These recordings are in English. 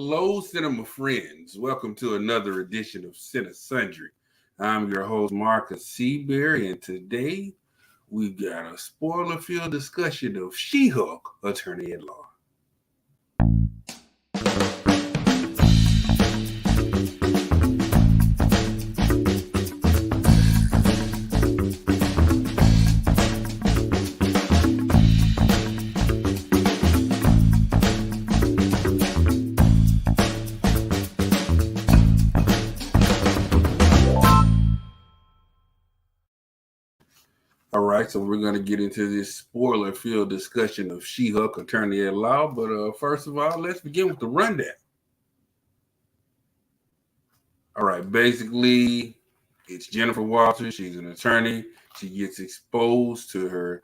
Hello, cinema friends. Welcome to another edition of Cinesundry. I'm your host, Markus Seaberry, and today we've got a spoiler-filled discussion of She-Hulk, Attorney at Law. All right, so we're going to get into this spoiler-filled discussion of She-Hulk, Attorney at Law. But first of all, let's begin with the rundown. All right, basically, it's Jennifer Walters. She's an attorney. She gets exposed to her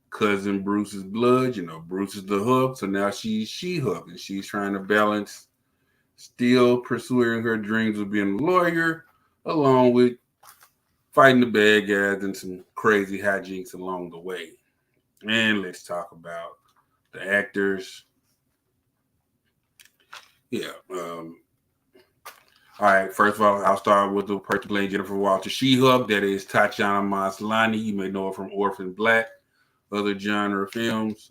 cousin Bruce's blood. You know, Bruce is the Hulk, so now she's She-Hulk, and she's trying to balance still pursuing her dreams of being a lawyer, along with fighting the bad guys and some crazy hijinks along the way. And let's talk about the actors. All right, first of all, I'll start with the person playing Jennifer Walters, She-Hulk. That is Tatiana Maslany. You may know her from Orphan Black, other genre films.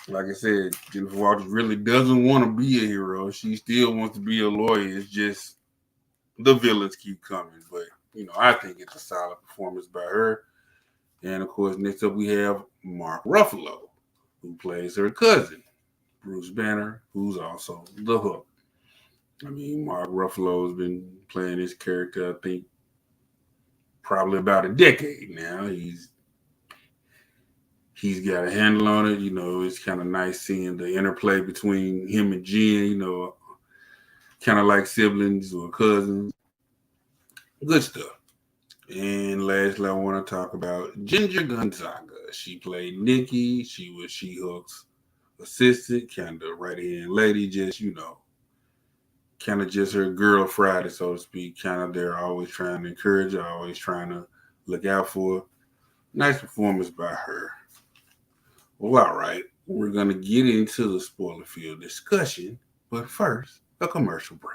Like I said, Jennifer Walters really doesn't want to be a hero. She still wants to be a lawyer. It's just the villains keep coming. But you know, I think it's a solid performance by her. And of course, next up we have Mark Ruffalo, who plays her cousin, Bruce Banner, who's also the Hulk. I mean, Mark Ruffalo has been playing this character, I think, probably about a decade now. He's got a handle on it. You know, it's kind of nice seeing the interplay between him and Jen, you know, kind of like siblings or cousins. Good stuff. And lastly, I want to talk about Ginger Gonzaga. She played Nikki. She was She-Hulk's assistant, kind of right-hand lady, just, you know, kind of just her girl Friday, so to speak. Kind of there, always trying to encourage her, always trying to look out for her. Nice performance by her. Well, all right. We're going to get into the spoiler-filled discussion, but first, a commercial break.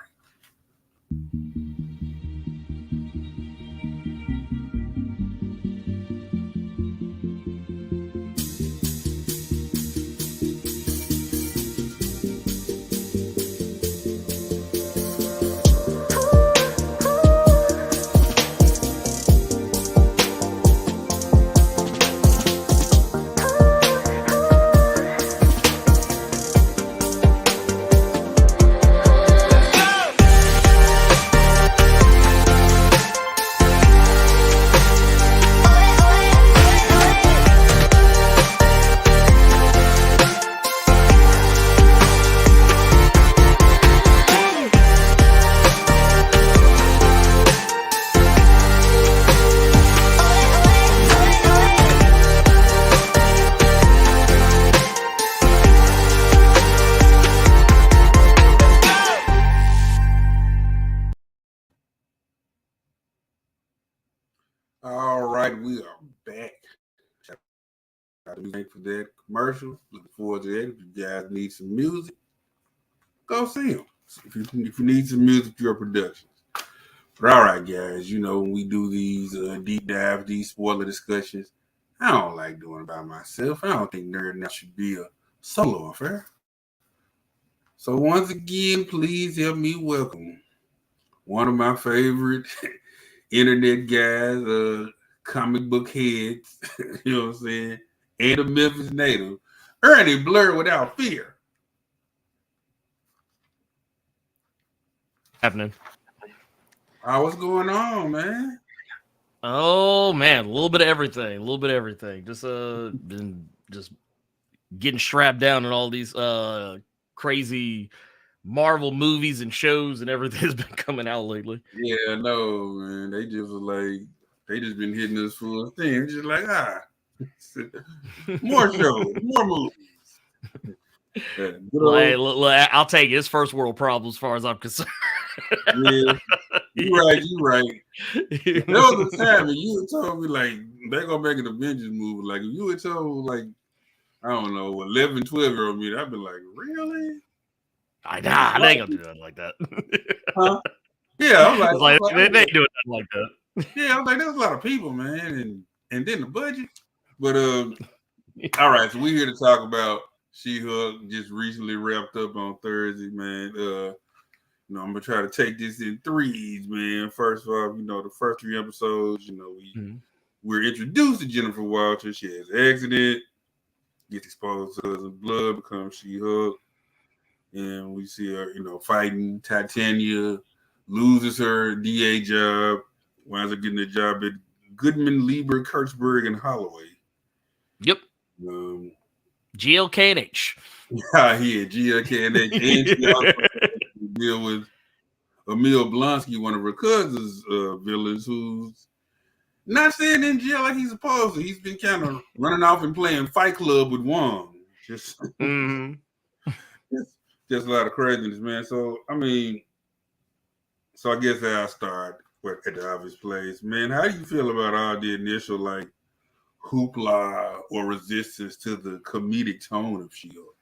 All right, we are back. Thanks for that commercial. Looking forward to that. If you guys need some music, go see them. If you need some music for your productions. But all right, guys, you know, when we do these deep dive, these spoiler discussions, I don't like doing it by myself. I don't think Nerd Now should be a solo affair. So once again, please help me welcome one of my favorite internet guys, comic book heads, you know what I'm saying, and a Memphis native, Ernie, Blerd Without Fear. Happening. What's going on, man? Oh man, a little bit of everything. Just been just getting strapped down in all these crazy Marvel movies and shows and everything has been coming out lately. Yeah, no, man. They just been hitting us full of things. Just like more shows, more movies. Hey, I'll take it. It's first world problems as far as I'm concerned. Yeah, you're right. There was a time and you had told me like they're gonna make an Avengers movie. Like if you had told like I don't know 11, 12-year-old me, I'd be like, really? They ain't gonna do nothing like that. Huh? Yeah, I'm like, they ain't doing nothing like that. Yeah, I'm like, there's a lot of people, man, and then the budget. But all right, so we're here to talk about She-Hulk. Just recently wrapped up on Thursday, man. I'm gonna try to take this in threes, man. First of all, the first 3 episodes, we're introduced to Jennifer Walters. She has an accident, gets exposed to husband's blood, becomes She-Hulk, and we see her, fighting Titania, loses her DA job, winds up getting a job at Goodman, Lieber, Kirchberg, and Holloway. Yep. GLK&H. Yeah, GLK&H. And she also deal with Emil Blonsky, one of her cousin's villains, who's not staying in jail like he's supposed to. He's been kind of running off and playing Fight Club with Wong. Just a lot of craziness, man. So, I guess I'll start at the obvious place. Man, how do you feel about all the initial, hoopla or resistance to the comedic tone of She-Hulk?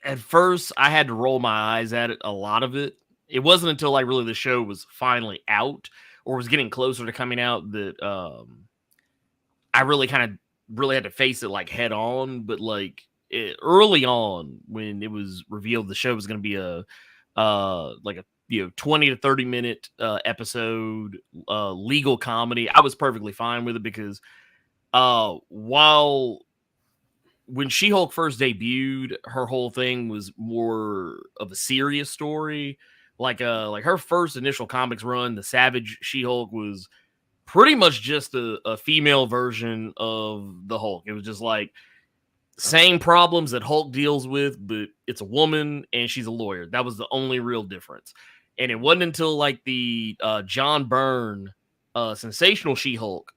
At first, I had to roll my eyes at it, a lot of it. It wasn't until really the show was finally out or was getting closer to coming out that I really had to face it head on. But early on, when it was revealed the show was going to be a 20 to 30 minute episode legal comedy, I was perfectly fine with it because when She-Hulk first debuted, her whole thing was more of a serious story. Like her first initial comics run, the Savage She-Hulk, was pretty much just a female version of the Hulk. It was just same problems that Hulk deals with, but it's a woman and she's a lawyer. That was the only real difference. And it wasn't until the John Byrne Sensational She-Hulk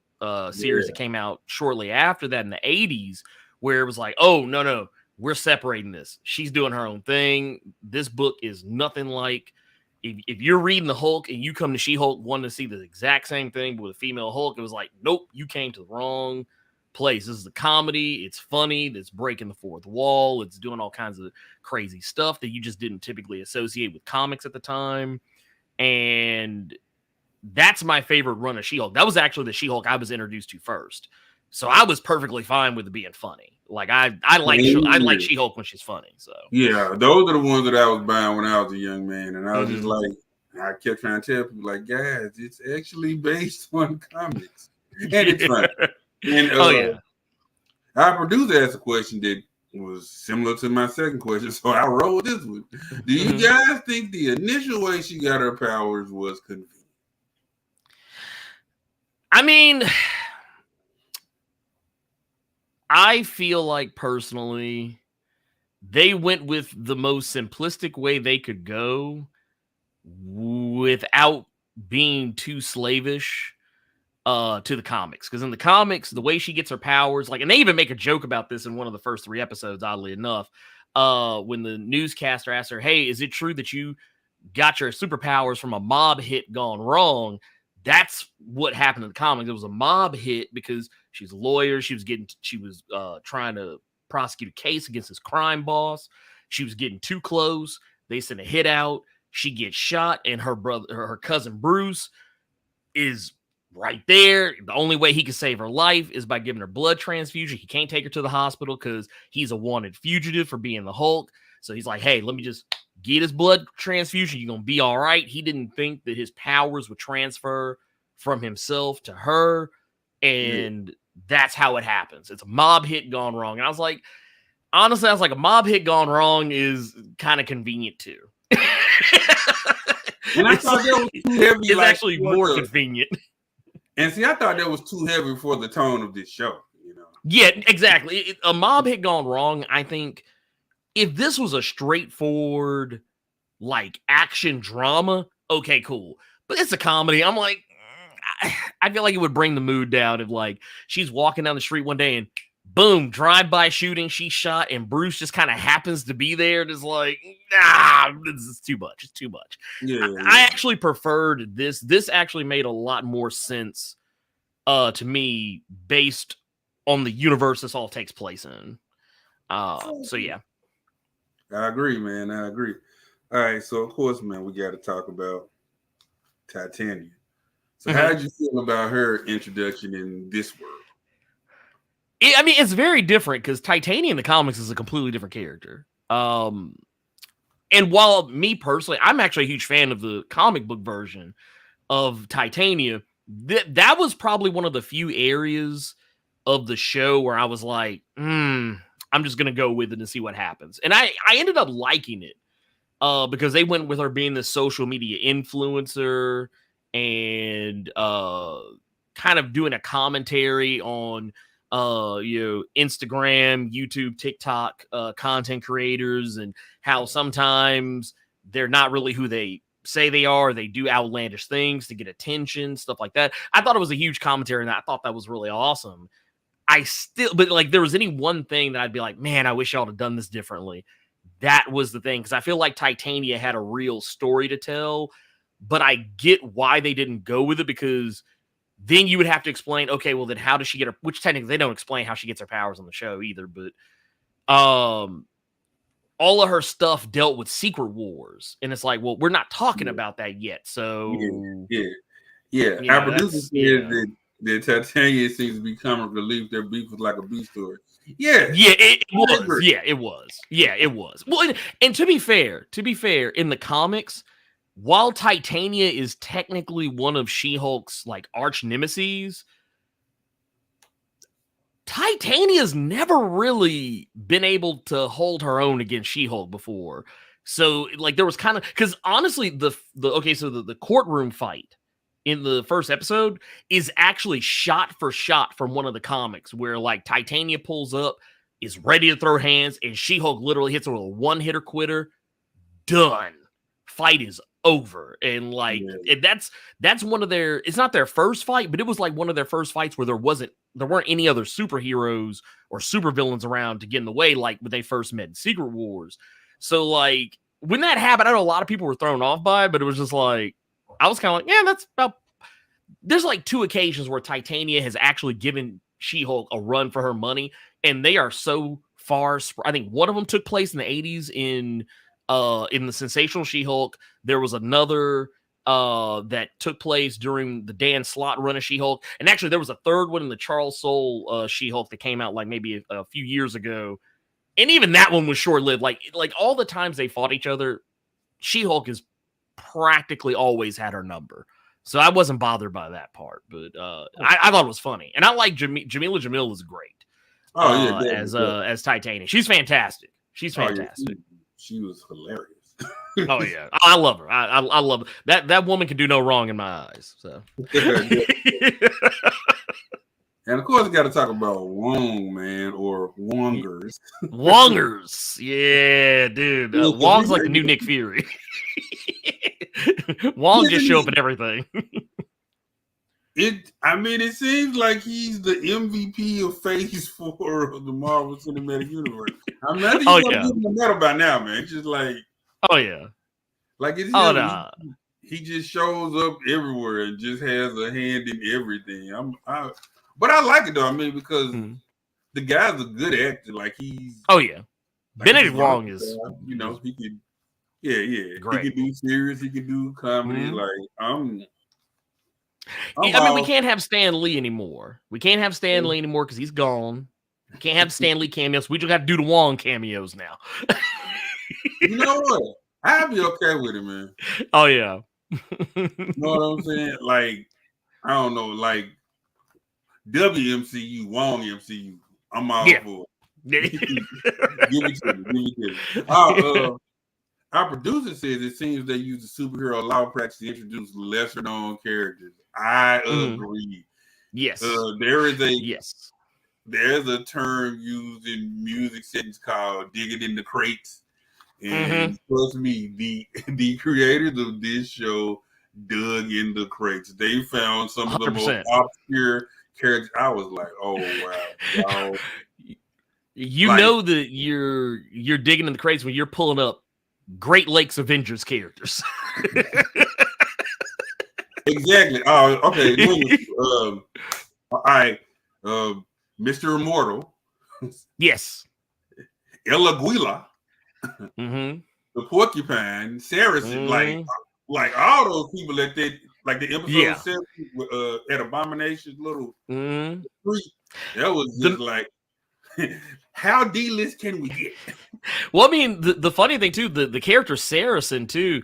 series that came out shortly after that in the 80s, where it was oh, no, we're separating this. She's doing her own thing. This book is nothing like, if you're reading the Hulk and you come to She-Hulk wanting to see the exact same thing but with a female Hulk, it was nope, you came to the wrong place. This is a comedy. It's funny. It's breaking the fourth wall. It's doing all kinds of crazy stuff that you just didn't typically associate with comics at the time. And that's my favorite run of She-Hulk. That was actually the She-Hulk I was introduced to first. So I was perfectly fine with it being funny. I like She-Hulk when she's funny. So yeah, those are the ones that I was buying when I was a young man, and I was just I kept trying to tell people, guys, it's actually based on comics, and it's funny. And our producer asked a question that was similar to my second question, so I rolled this one. Do you guys think the initial way she got her powers was convenient? I feel personally, they went with the most simplistic way they could go without being too slavish to the comics. Because in the comics, the way she gets her powers, and they even make a joke about this in one of the first 3 episodes, oddly enough, when the newscaster asks her, hey, is it true that you got your superpowers from a mob hit gone wrong? That's what happened in the comics. It was a mob hit because she's a lawyer. She was trying to prosecute a case against this crime boss. She was getting too close. They sent a hit out. She gets shot, and her cousin Bruce is right there. The only way he can save her life is by giving her blood transfusion. He can't take her to the hospital because he's a wanted fugitive for being the Hulk. So he's like, hey, let me just get his blood transfusion. You're going to be all right. He didn't think that his powers would transfer from himself to her. And that's how it happens. It's a mob hit gone wrong. And I was like, honestly, a mob hit gone wrong is kind of convenient too. And I thought that was too heavy. It's actually more convenient. And see, I thought that was too heavy for the tone of this show. Yeah, exactly. A mob hit gone wrong, I think, if this was a straightforward, action drama, okay, cool. But it's a comedy. I'm I feel like it would bring the mood down if, she's walking down the street one day and boom, drive-by shooting, she's shot, and Bruce just kind of happens to be there. And is this is too much. It's too much. Yeah. I actually preferred this. This actually made a lot more sense to me based on the universe this all takes place in. So yeah. I agree, man. I agree. All right, so of course, man, we got to talk about Titania. So, how did you feel about her introduction in this world? I mean, it's very different because Titania in the comics is a completely different character. And while me personally, I'm actually a huge fan of the comic book version of Titania, that was probably one of the few areas of the show where I was like, I'm just gonna go with it and see what happens. And I ended up liking it because they went with her being the social media influencer and kind of doing a commentary on Instagram, YouTube, TikTok content creators, and how sometimes they're not really who they say they are. They do outlandish things to get attention, stuff like that. I thought it was a huge commentary, and I thought that was really awesome. But like, there was any one thing that I'd be like, man, I wish y'all had done this differently. That was the thing, because I feel like Titania had a real story to tell, but I get why they didn't go with it, because then you would have to explain, okay, well, then how does she get her, which technically they don't explain how she gets her powers on the show either, but all of her stuff dealt with Secret Wars, and it's like, well, we're not talking about that yet, so yeah. Our producer said that Titania seems to be comic relief. Their beef was like a B story. It was. Well, and to be fair, in the comics, while Titania is technically one of She-Hulk's like arch nemesis, Titania's never really been able to hold her own against She-Hulk before. So like, there was kind of, because honestly, the courtroom fight in the first episode is actually shot for shot from one of the comics, where like Titania pulls up, is ready to throw hands, and She-Hulk literally hits her with a one-hitter quitter. Done. Fight is over. And like, that's one of their, it's not their first fight, but it was like one of their first fights where there weren't any other superheroes or supervillains around to get in the way, like when they first met in Secret Wars. So like, when that happened, I know a lot of people were thrown off by it, but it was just like, I was kind of like, yeah, that's about. There's like 2 occasions where Titania has actually given She-Hulk a run for her money, and they are so far. I think one of them took place in the 80s in the Sensational She-Hulk. There was another that took place during the Dan Slott run of She-Hulk, and actually there was a third one in the Charles Soule She-Hulk that came out like maybe a few years ago, and even that one was short-lived. Like all the times they fought each other, She-Hulk is practically always had her number. So I wasn't bothered by that part, but I thought it was funny. And I like Jamila Jamil is great. As Titania. She's fantastic. She's fantastic. She was hilarious. Oh yeah. I love her. I love her. That woman can do no wrong in my eyes. So and of course, we got to talk about Wong, man, or Wongers. Wongers. Yeah, dude. Wong's like the new Nick Fury. Wong just show up in everything. It seems like he's the MVP of Phase 4 of the Marvel Cinematic Universe. I mean, I think he's gonna give him a medal by now, man. It's just like, like it's him. He just shows up everywhere and just has a hand in everything. But I like it though. I mean, because the guy's a good actor. Like he's Benedict Wong is, he could. Yeah. Great. He can do serious. He can do comedy. Like I mean, we can't have Stan Lee anymore. We can't have Stan Lee anymore because he's gone. We can't have Stan Lee cameos. We just got to do the Wong cameos now. You know what? I'd be okay with it, man. Oh yeah. You know what I'm saying? Like, I don't know, like WMCU, Wong MCU. I'm all for it. Give it to me. Our producer says it seems they use the superhero law practice to introduce lesser known characters. I agree. Yes. There's a term used in music settings called digging in the crates. And trust me, the creators of this show dug in the crates. They found some of the 100%. Most obscure characters. I was like, oh wow. Know that you're digging in the crates when you're pulling up Great Lakes Avengers characters. Exactly. Oh, okay. All right. Mr. Immortal. Yes. Ella Guila, Mm-hmm. the porcupine, Saracen, Mm-hmm. like all those people that they like the episode Yeah. 7 at Abomination's little Mm-hmm. street. That was just like, how D-list can we get? Well, I mean, the funny thing too, the character Saracen too,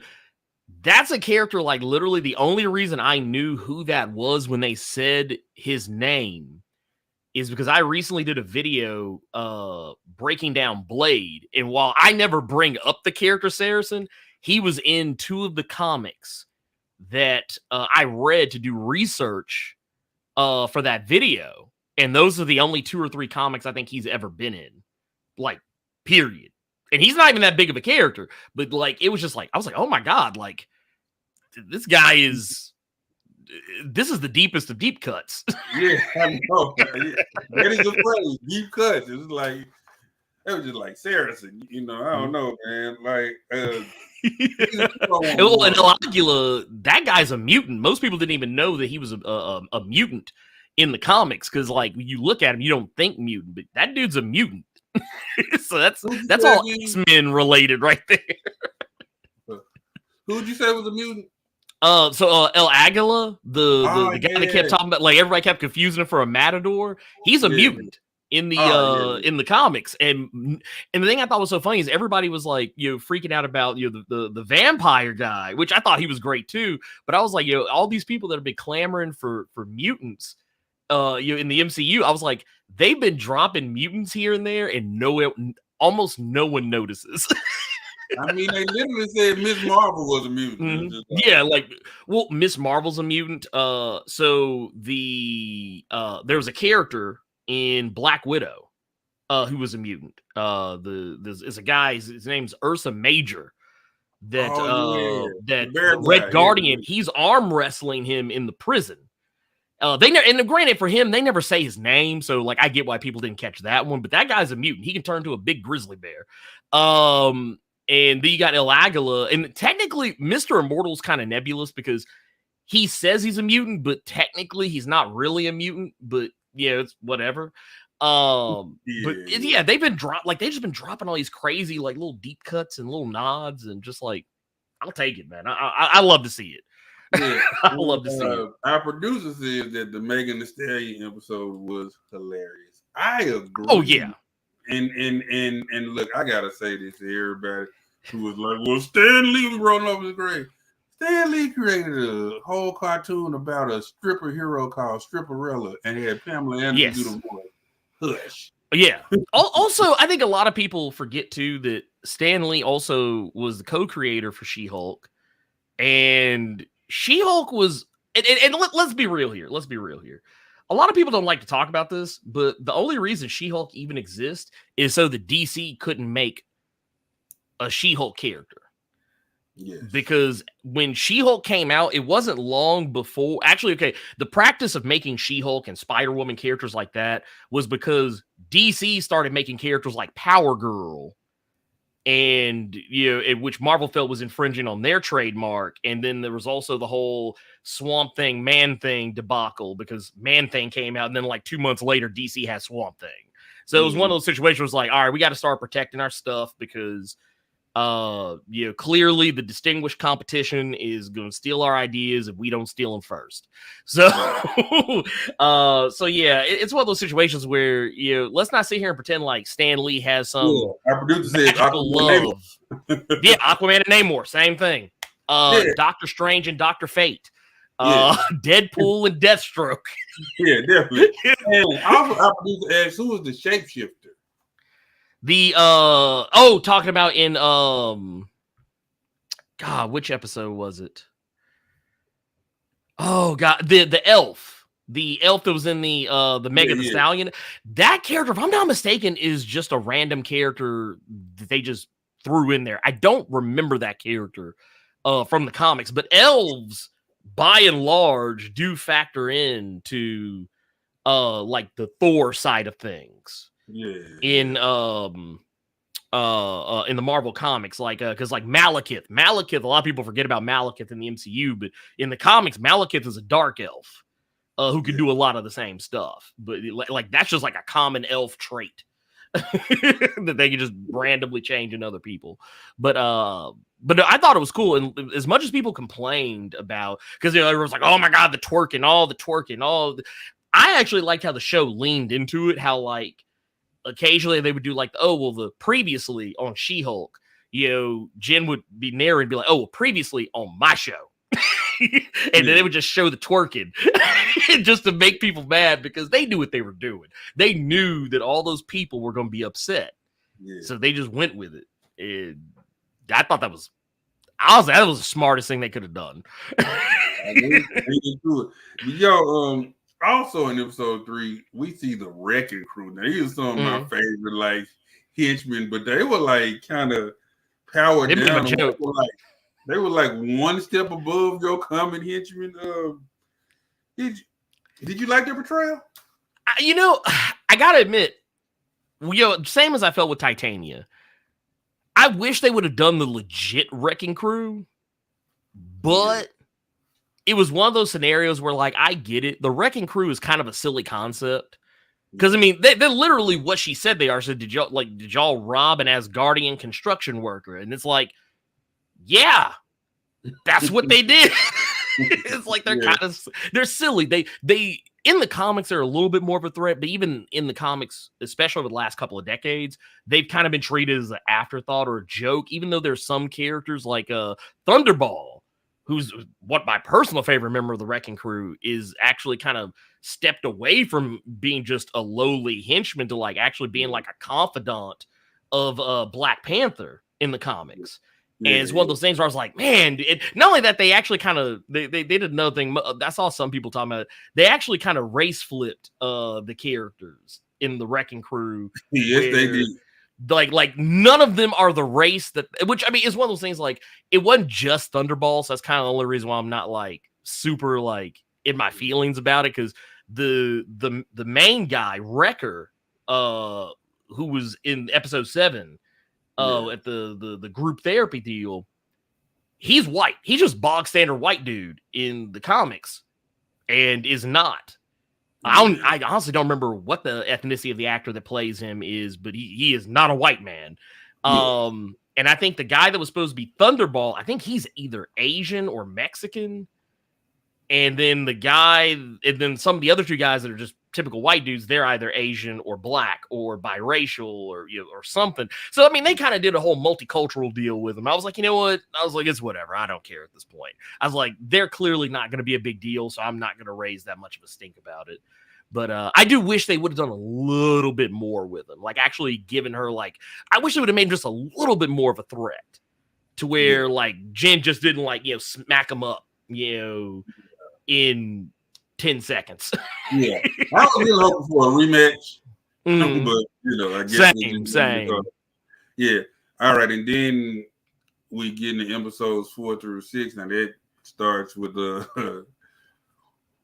that's a character like literally the only reason I knew who that was when they said his name is because I recently did a video breaking down Blade. And while I never bring up the character Saracen, he was in 2 of the comics that I read to do research for that video. And those are the only 2 or 3 comics I think he's ever been in. Like, period. And he's not even that big of a character, but like it was just like I was like, oh my god, like this guy is the deepest of deep cuts. Yeah, I know. That is the phrase, deep cuts. It was like it was just like Saracen, I don't know, man. Like And Elagula, that guy's a mutant. Most people didn't even know that he was a mutant in the comics because, like, when you look at him, you don't think mutant, but that dude's a mutant. So that's all X-Men related right there. Who'd you say was a mutant? So El Aguila, the guy that kept talking about, like, everybody kept confusing him for a matador. He's a mutant in the in the comics, and the thing I thought was so funny is everybody was like, freaking out about the vampire guy, which I thought he was great too. But I was like, all these people that have been clamoring for mutants, in the MCU, I was like, they've been dropping mutants here and there, and almost no one notices. I mean, they literally said Miss Marvel was a mutant. Mm-hmm. Yeah, well, Miss Marvel's a mutant. So there was a character in Black Widow, who was a mutant. There's a guy. His name's Ursa Major. That Red Guardian. He's arm wrestling him in the prison. Granted for him, they never say his name, so like I get why people didn't catch that one. But that guy's a mutant. He can turn to a big grizzly bear. And then you got El Aguila, and technically Mr. Immortal's kind of nebulous because he says he's a mutant, but technically he's not really a mutant. But it's whatever. But they've been they've just been dropping all these crazy like little deep cuts and little nods, and just like I'll take it, man. I love to see it. Yeah, I love to see it. Our producer says that the Megan Thee Stallion episode was hilarious. I agree. Oh yeah. And look, I gotta say this to everybody who was like, well, Stan Lee was rolling over his grave. Stan Lee created a whole cartoon about a stripper hero called Stripperella, and he had Pamela Anderson do the voice. Hush. Yeah. Also, I think a lot of people forget too that Stan Lee also was the co-creator for She-Hulk, and She-Hulk was, and let's be real here. Let's be real here. A lot of people don't like to talk about this, but the only reason She-Hulk even exists is so that DC couldn't make a She-Hulk character. Yes. Because when She-Hulk came out, it wasn't long before. Actually, okay, the practice of making She-Hulk and Spider-Woman characters like that was because DC started making characters like Power Girl, and which Marvel felt was infringing on their trademark. And then there was also the whole Swamp Thing, Man Thing debacle, because Man Thing came out, and then like 2 months later, DC had Swamp Thing. So it was one of those situations where it was like, all right, we got to start protecting our stuff because clearly the distinguished competition is going to steal our ideas if we don't steal them first. So, it's one of those situations where, let's not sit here and pretend like Stan Lee has some our producer said love. Yeah, Aquaman and Namor, same thing. Doctor Strange and Dr. Fate. Deadpool and Deathstroke. Yeah, definitely. And our producer asked, who was the shapeshifter? Talking about in which episode was it? Oh god, the elf that was in the Megan Thee Stallion. That character, if I'm not mistaken, is just a random character that they just threw in there. I don't remember that character from the comics, but elves by and large do factor into like the Thor side of things. In the Marvel comics, because like Malekith, a lot of people forget about Malekith in the MCU, but in the comics, Malekith is a dark elf who can do a lot of the same stuff. But like that's just like a common elf trait. that they could just randomly change in other people. But I thought it was cool. And as much as people complained about, because everyone's like, oh my God, the twerking, I actually liked how the show leaned into it, how like occasionally they would do like, oh, well, the previously on She-Hulk, Jen would be narrating and be like, oh, well, previously on my show. And then they would just show the twerking just to make people mad because they knew what they were doing. They knew that all those people were going to be upset. Yeah. So they just went with it. And I thought that was the smartest thing they could have done. Yo, also in episode 3, we see the Wrecking Crew. Now, these are some of my favorite like henchmen, but they were like kind of powered down. They were like one step above your common henchmen. Did you like their portrayal? I gotta admit, same as I felt with Titania. I wish they would have done the legit Wrecking Crew, but it was one of those scenarios where, like, I get it. The Wrecking Crew is kind of a silly concept. Because, I mean, they're literally what she said they are. So did y'all rob an Asgardian construction worker? And it's like, yeah, that's what they did. It's like they're silly. They in the comics are a little bit more of a threat, but even in the comics, especially over the last couple of decades, they've kind of been treated as an afterthought or a joke, even though there's some characters like Thunderball, who's what my personal favorite member of the Wrecking Crew is, actually kind of stepped away from being just a lowly henchman to like actually being like a confidant of Black Panther in the comics. And it's one of those things where I was like, man, not only that, they actually kind of, they did another thing. I saw some people talking about it. They actually kind of race flipped the characters in the Wrecking Crew. Yes, they did. Like none of them are the race that, which I mean, is one of those things, like, it wasn't just Thunderball. So that's kind of the only reason why I'm not like super like in my feelings about it. Cause the main guy, Wrecker, who was in episode 7, at the group therapy deal, he's white. He's just bog standard white dude in the comics, and is not. I honestly don't remember what the ethnicity of the actor that plays him is, but he is not a white man. And I think the guy that was supposed to be Thunderball, I think he's either Asian or Mexican. And then some of the other 2 guys that are just typical white dudes, they're either Asian or Black or biracial or or something. So I mean, they kind of did a whole multicultural deal with them. I was like, you know what? I was like, it's whatever. I don't care at this point. I was like, they're clearly not going to be a big deal, so I'm not going to raise that much of a stink about it. But I do wish they would have done a little bit more with them, like actually giving her I wish they would have made just a little bit more of a threat, to where like Jen just didn't smack them up, in 10 seconds. Yeah. I was really hoping for a rematch. But, I guess same. Yeah. All right. And then we get into episodes 4 through 6. Now that starts with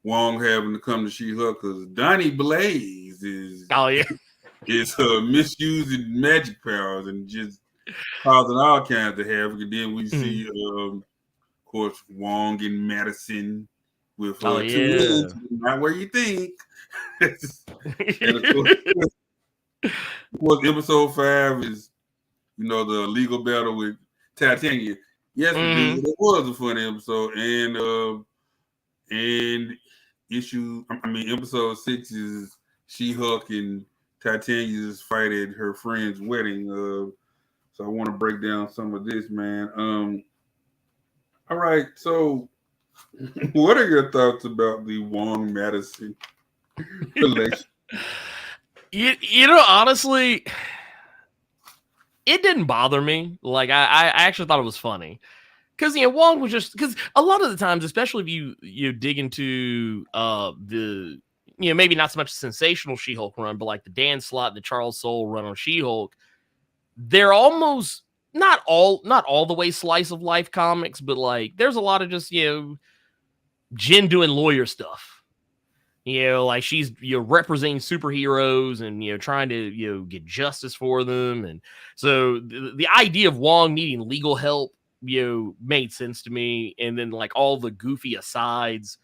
Wong having to come to She-Hulk because Donnie Blaze is misusing magic powers and just causing all kinds of havoc. And then we see, of course, Wong and Madison with 2 minutes, not where you think. And of course, episode 5 is, the legal battle with Titania. Yes, it was a fun episode, and episode 6 is She-Hulk and Titania's fight at her friend's wedding. So I want to break down some of this, man. All right, so what are your thoughts about the Wong Madison relation? Honestly, it didn't bother me. Like, I actually thought it was funny. Because Wong was just, because a lot of the times, especially if you dig into the maybe not so much sensational She-Hulk run, but like the Dan Slott, the Charles Soule run on She-Hulk, they're almost not all the way slice of life comics, but like there's a lot of just Jen doing lawyer stuff. Like she's representing superheroes and trying to get justice for them, and so the idea of Wong needing legal help made sense to me. And then like all the goofy asides,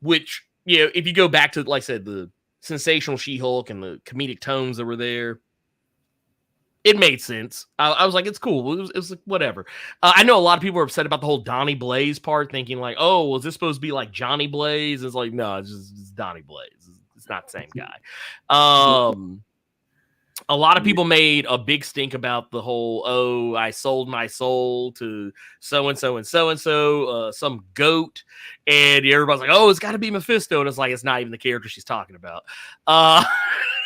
which if you go back to, like I said, the sensational She-Hulk and the comedic tones that were there, It made sense. I was like, it's cool. It was like, whatever. I know a lot of people are upset about the whole Donnie Blaze part, thinking like, oh, was this supposed to be like Johnny Blaze? It's like, no, it's Donnie Blaze. It's not the same guy. A lot of people made a big stink about the whole, oh, I sold my soul to so-and-so and so-and-so, some goat. And everybody's like, oh, it's got to be Mephisto. And it's like, it's not even the character she's talking about.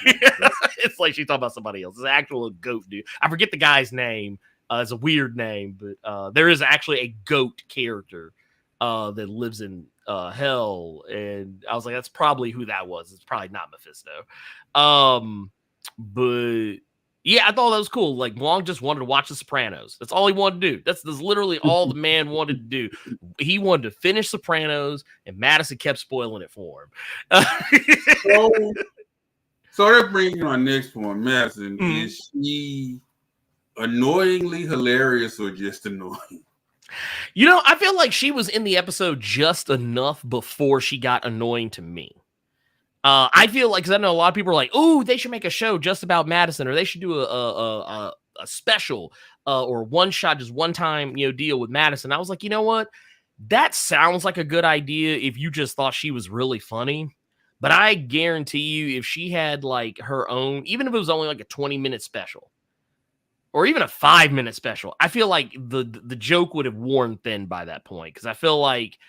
It's like she's talking about somebody else. It's an actual goat dude. I forget the guy's name. It's a weird name, but there is actually a goat character that lives in hell. And I was like, that's probably who that was. It's probably not Mephisto. But yeah, I thought that was cool. Like Wong just wanted to watch The Sopranos. That's all he wanted to do. That's literally all the man wanted to do. He wanted to finish Sopranos, and Madison kept spoiling it for him. So that brings me to my next point. Madison, is she annoyingly hilarious or just annoying? You know, I feel like she was in the episode just enough before she got annoying to me. I feel like, because I know a lot of people are like, oh, they should make a show just about Madison, or they should do a special or one shot, just one time, deal with Madison. I was like, you know what? That sounds like a good idea if you just thought she was really funny. But I guarantee you, if she had like her own, even if it was only like a 20-minute special or even a 5-minute special, I feel like the joke would have worn thin by that point. Because I feel like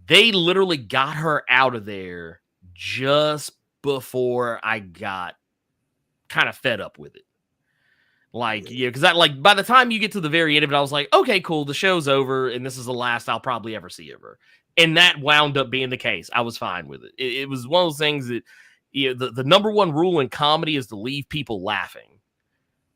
they literally got her out of there just before I got kind of fed up with it. Like, yeah, because by the time you get to the very end of it, I was like, okay, cool, the show's over, and this is the last I'll probably ever see of her. And that wound up being the case. I was fine with it. It was one of those things that, the number one rule in comedy is to leave people laughing.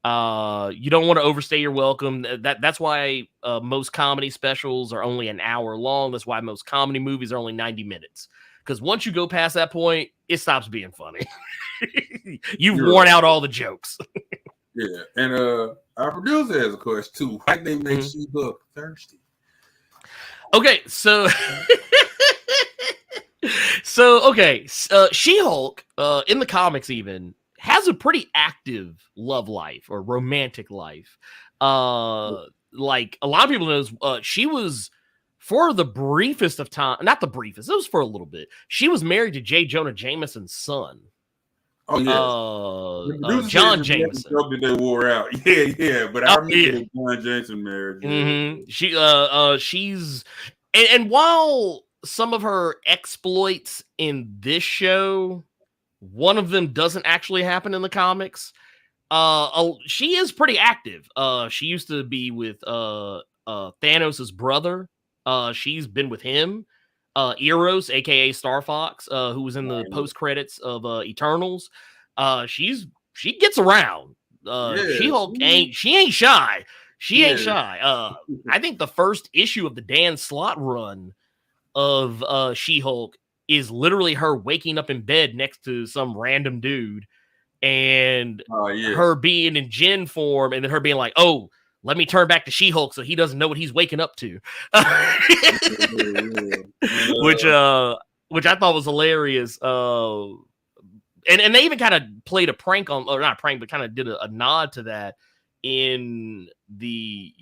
You don't want to overstay your welcome. That's why most comedy specials are only an hour long. That's why most comedy movies are only 90 minutes. Because once you go past that point, it stops being funny. You've worn out all the jokes. Yeah, and our producer has a question too. Why they make She-Hulk thirsty? Okay, so She-Hulk in the comics even has a pretty active love life or romantic life. Like a lot of people know, she was, for the briefest of time, not the briefest, it was for a little bit, she was married to J. Jonah Jameson's son. Oh, yeah. John Jameson. That they wore out. Yeah. But I remember the John Jameson marriage. Mm-hmm. She's and while some of her exploits in this show, one of them doesn't actually happen in the comics. She is pretty active. She used to be with Thanos' brother. She's been with him. Eros, aka Star Fox, who was in the post credits of Eternals. She gets around. She-Hulk ain't shy. She ain't shy. I think the first issue of the Dan Slott run of She-Hulk is literally her waking up in bed next to some random dude and her being in Jinn form, and then her being like, oh, let me turn back to She-Hulk so he doesn't know what he's waking up to. Which I thought was hilarious. And they even kind of played a prank on, or not a prank, but kind of did a nod to that in the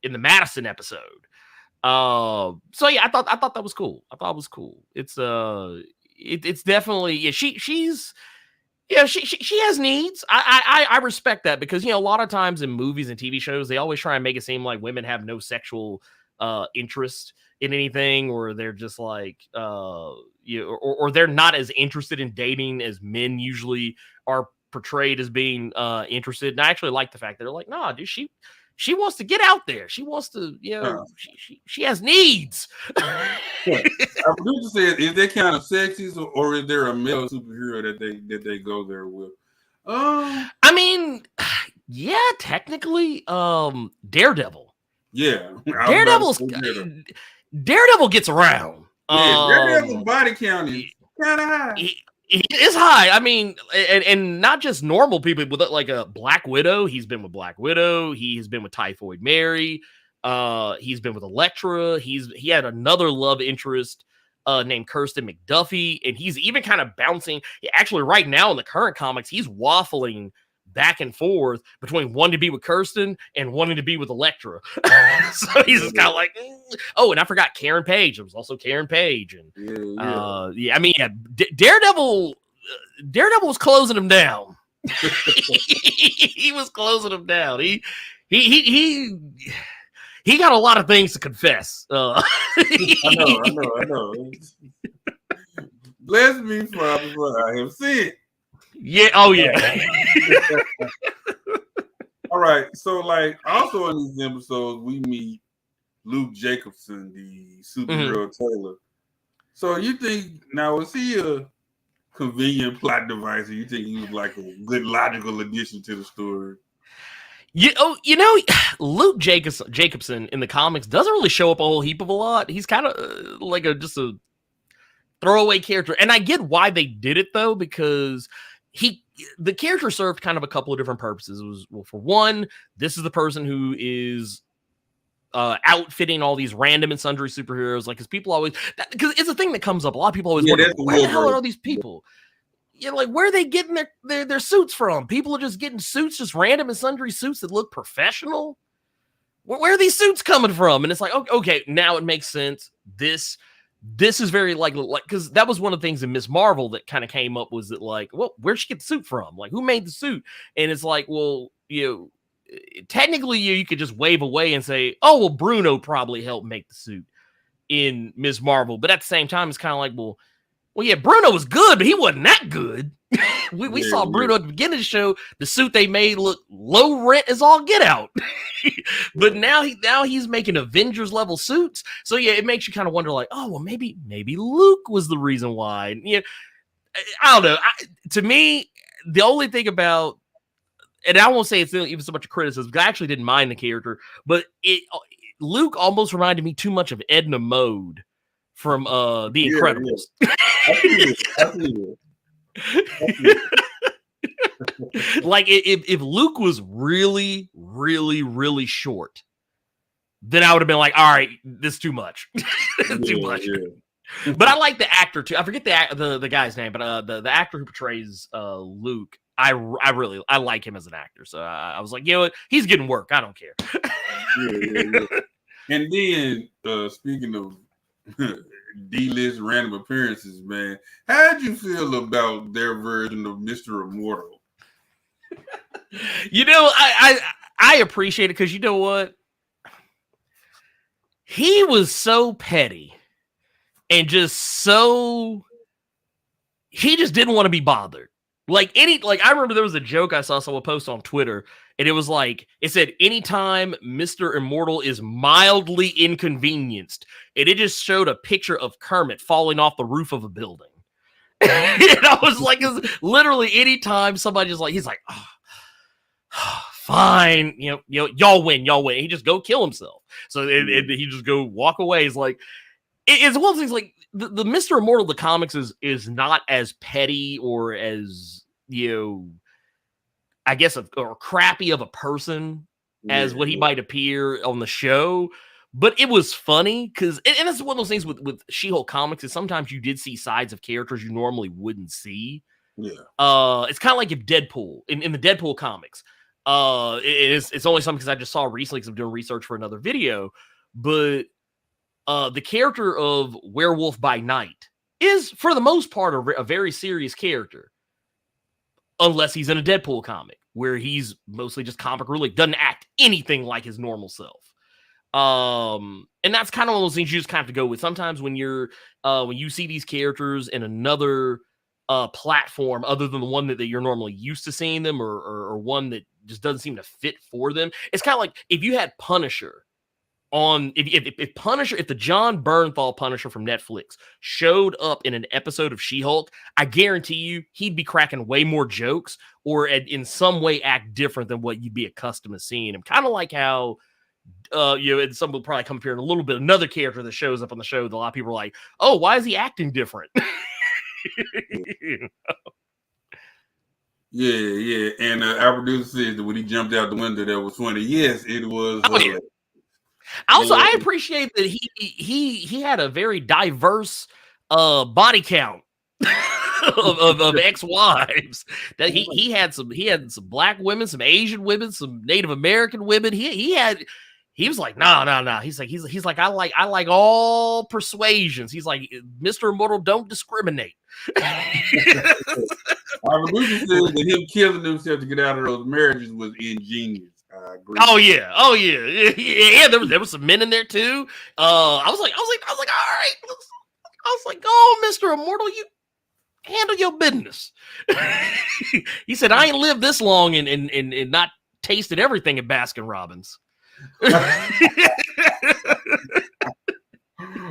in the Madison episode. So yeah, I thought that was cool. I thought it was cool. It's definitely she has needs. I respect that, because a lot of times in movies and TV shows they always try and make it seem like women have no sexual interest in anything, or they're just like or they're not as interested in dating as men usually are portrayed as being interested. And I actually like the fact that they're like, nah, dude, she wants to get out there. She wants to, she has needs. Our producer said, is that kind of sexy, or is there a male superhero that they go there with? I mean, yeah, technically, Daredevil. Yeah, Daredevil gets around. Daredevil's body count is kind of high. It's high. I mean, and not just normal people, with like a Black Widow. He's been with Black Widow. He's been with Typhoid Mary. He's been with Elektra. He had another love interest named Kirsten McDuffie, and he's even kind of bouncing. Actually, right now in the current comics, he's waffling back and forth between wanting to be with Kirsten and wanting to be with Elektra. So he's just kind of like, oh, and I forgot Karen Page. It was also Karen Page, and Daredevil was closing him down. He was closing him down. He got a lot of things to confess. I know. Bless me, Father, for I have sinned. Yeah. Oh, yeah. All right. So, like, also in these episodes, we meet Luke Jacobson, the Superhero Taylor. So, you think now is he a convenient plot device, or you think he was like a good logical addition to the story? Luke Jacobson in the comics doesn't really show up a whole heap of a lot. He's kind of like just a throwaway character, and I get why they did it though, because the character served kind of a couple of different purposes. It was, well, for one, this is the person who is outfitting all these random and sundry superheroes, like, because people always, because it's a thing that comes up. A lot of people always wonder, where the hell are all these people? Like, where are they getting their suits from? People are just getting suits, just random and sundry suits that look professional. Where are these suits coming from? And it's like, okay, now it makes sense. This is very like because that was one of the things in Ms. Marvel that kind of came up, was that like, well, where'd she get the suit from? Like, who made the suit? And it's like, well, technically you could just wave away and say, oh, well, Bruno probably helped make the suit in Ms. Marvel. But at the same time, it's kind of like, well, yeah, Bruno was good, but he wasn't that good. we saw Bruno at the beginning of the show. The suit they made look low rent as all get out. But now he's making Avengers level suits. So yeah, it makes you kind of wonder, like, oh, well, maybe Luke was the reason why. Yeah, I don't know. To me, the only thing about, and I won't say it's even so much a criticism, because I actually didn't mind the character, but Luke almost reminded me too much of Edna Mode from The Incredibles. Yeah. I see it. Like, if Luke was really, really, really short, then I would have been like, all right, this is too much. Too much. Yeah. But I like the actor too. I forget the guy's name, but the actor who portrays Luke, I like him as an actor. So I was like, you know what? He's getting work. I don't care. Yeah. And then speaking of D-list random appearances, man, how'd you feel about their version of Mr. Immortal? I appreciate it, because you know what? He was so petty and he just didn't want to be bothered. Like, I remember there was a joke I saw someone post on Twitter, and it was like, it said, anytime Mr. Immortal is mildly inconvenienced, and it just showed a picture of Kermit falling off the roof of a building. And I was like, literally anytime somebody just like, he's like, oh, fine, y'all win. He just go kill himself. So he just go walk away. He's like, it's one of the things, like, the Mr. Immortal of the comics is not as petty or as, I guess, or crappy of a person as what he might appear on the show. But it was funny because, and that's one of those things with She-Hulk comics, is sometimes you did see sides of characters you normally wouldn't see. Yeah. It's kind of like if Deadpool, in the Deadpool comics, it's only something because I just saw recently because I'm doing research for another video, but the character of Werewolf by Night is, for the most part, a very serious character, unless he's in a Deadpool comic where he's mostly just comic relief, doesn't act anything like his normal self. And that's kind of one of those things you just kind of have to go with. Sometimes when you see these characters in another platform other than the one that you're normally used to seeing them, or one that just doesn't seem to fit for them. It's kind of like if you had Punisher on, if Punisher, if the John Bernthal Punisher from Netflix showed up in an episode of She-Hulk, I guarantee you he'd be cracking way more jokes, or in some way act different than what you'd be accustomed to seeing him. Kind of like how and some will probably come up here in a little bit, another character that shows up on the show that a lot of people are like, oh, why is he acting different? Yeah. And our producer says that when he jumped out the window, that was funny. Yes, it was. Also, I appreciate that he had a very diverse body count. of ex-wives. That he had some black women, some Asian women, some Native American women. He was like, no. He's like, I like all persuasions. He's like, Mr. Immortal, don't discriminate. Our producer said that him killing himself to get out of those marriages was ingenious. I agree. Oh yeah. There was some men in there too. I was like, all right. I was like, oh, Mr. Immortal, you handle your business. He said, I ain't lived this long and not tasted everything at Baskin Robbins.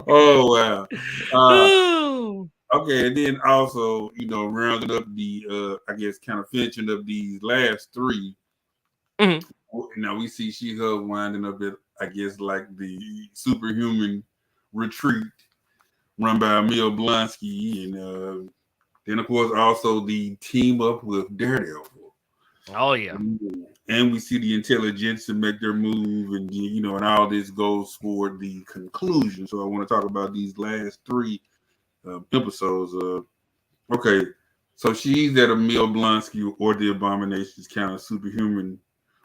Oh wow. Okay, and then also, rounding up the I guess kind of finishing up these last three. Mm-hmm. Now we see She-Hulk winding up at, I guess, like the superhuman retreat run by Emil Blonsky, and then of course also the team up with Daredevil. Oh yeah. And we see the intelligence to make their move, and and all this goes toward the conclusion. So I want to talk about these last three episodes. Okay, so she's at Emil Blonsky or the Abomination's kind of superhuman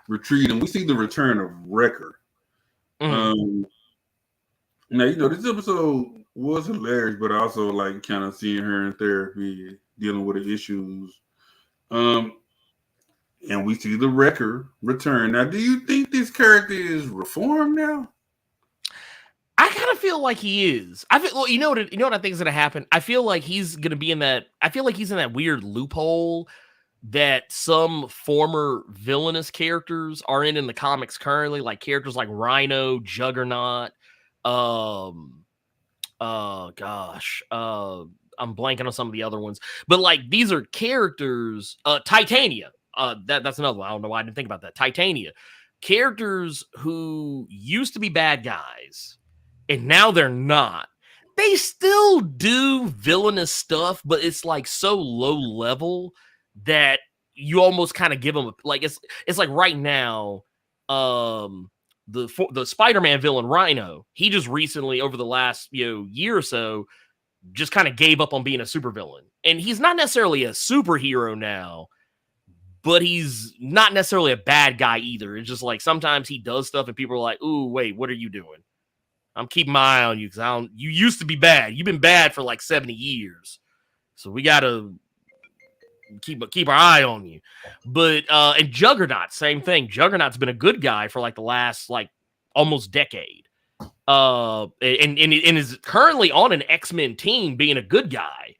retreat, and we see the return of Wrecker. Mm-hmm. Now this episode was hilarious, but also like kind of seeing her in therapy, dealing with the issues. And we see the Wrecker return. Now, do you think this character is reformed now? I kind of feel like he is. I feel, well, you know what I think is going to happen? I feel like he's going to be in that. I feel like he's in that weird loophole that some former villainous characters are in the comics currently, like characters like Rhino, Juggernaut. I'm blanking on some of the other ones, but like these are characters. Titania. That's another one. I don't know why I didn't think about that. Titania. Characters who used to be bad guys and now they're not. They still do villainous stuff, but it's like so low level that you almost kind of give them like it's like right now, the Spider-Man villain Rhino, he just recently over the last year or so just kind of gave up on being a supervillain, and he's not necessarily a superhero now. But he's not necessarily a bad guy either. It's just like sometimes he does stuff and people are like, ooh, wait, what are you doing? I'm keeping my eye on you because you used to be bad. You've been bad for like 70 years. So we got to keep our eye on you. But, and Juggernaut, same thing. Juggernaut's been a good guy for like the last like almost decade. And is currently on an X-Men team being a good guy.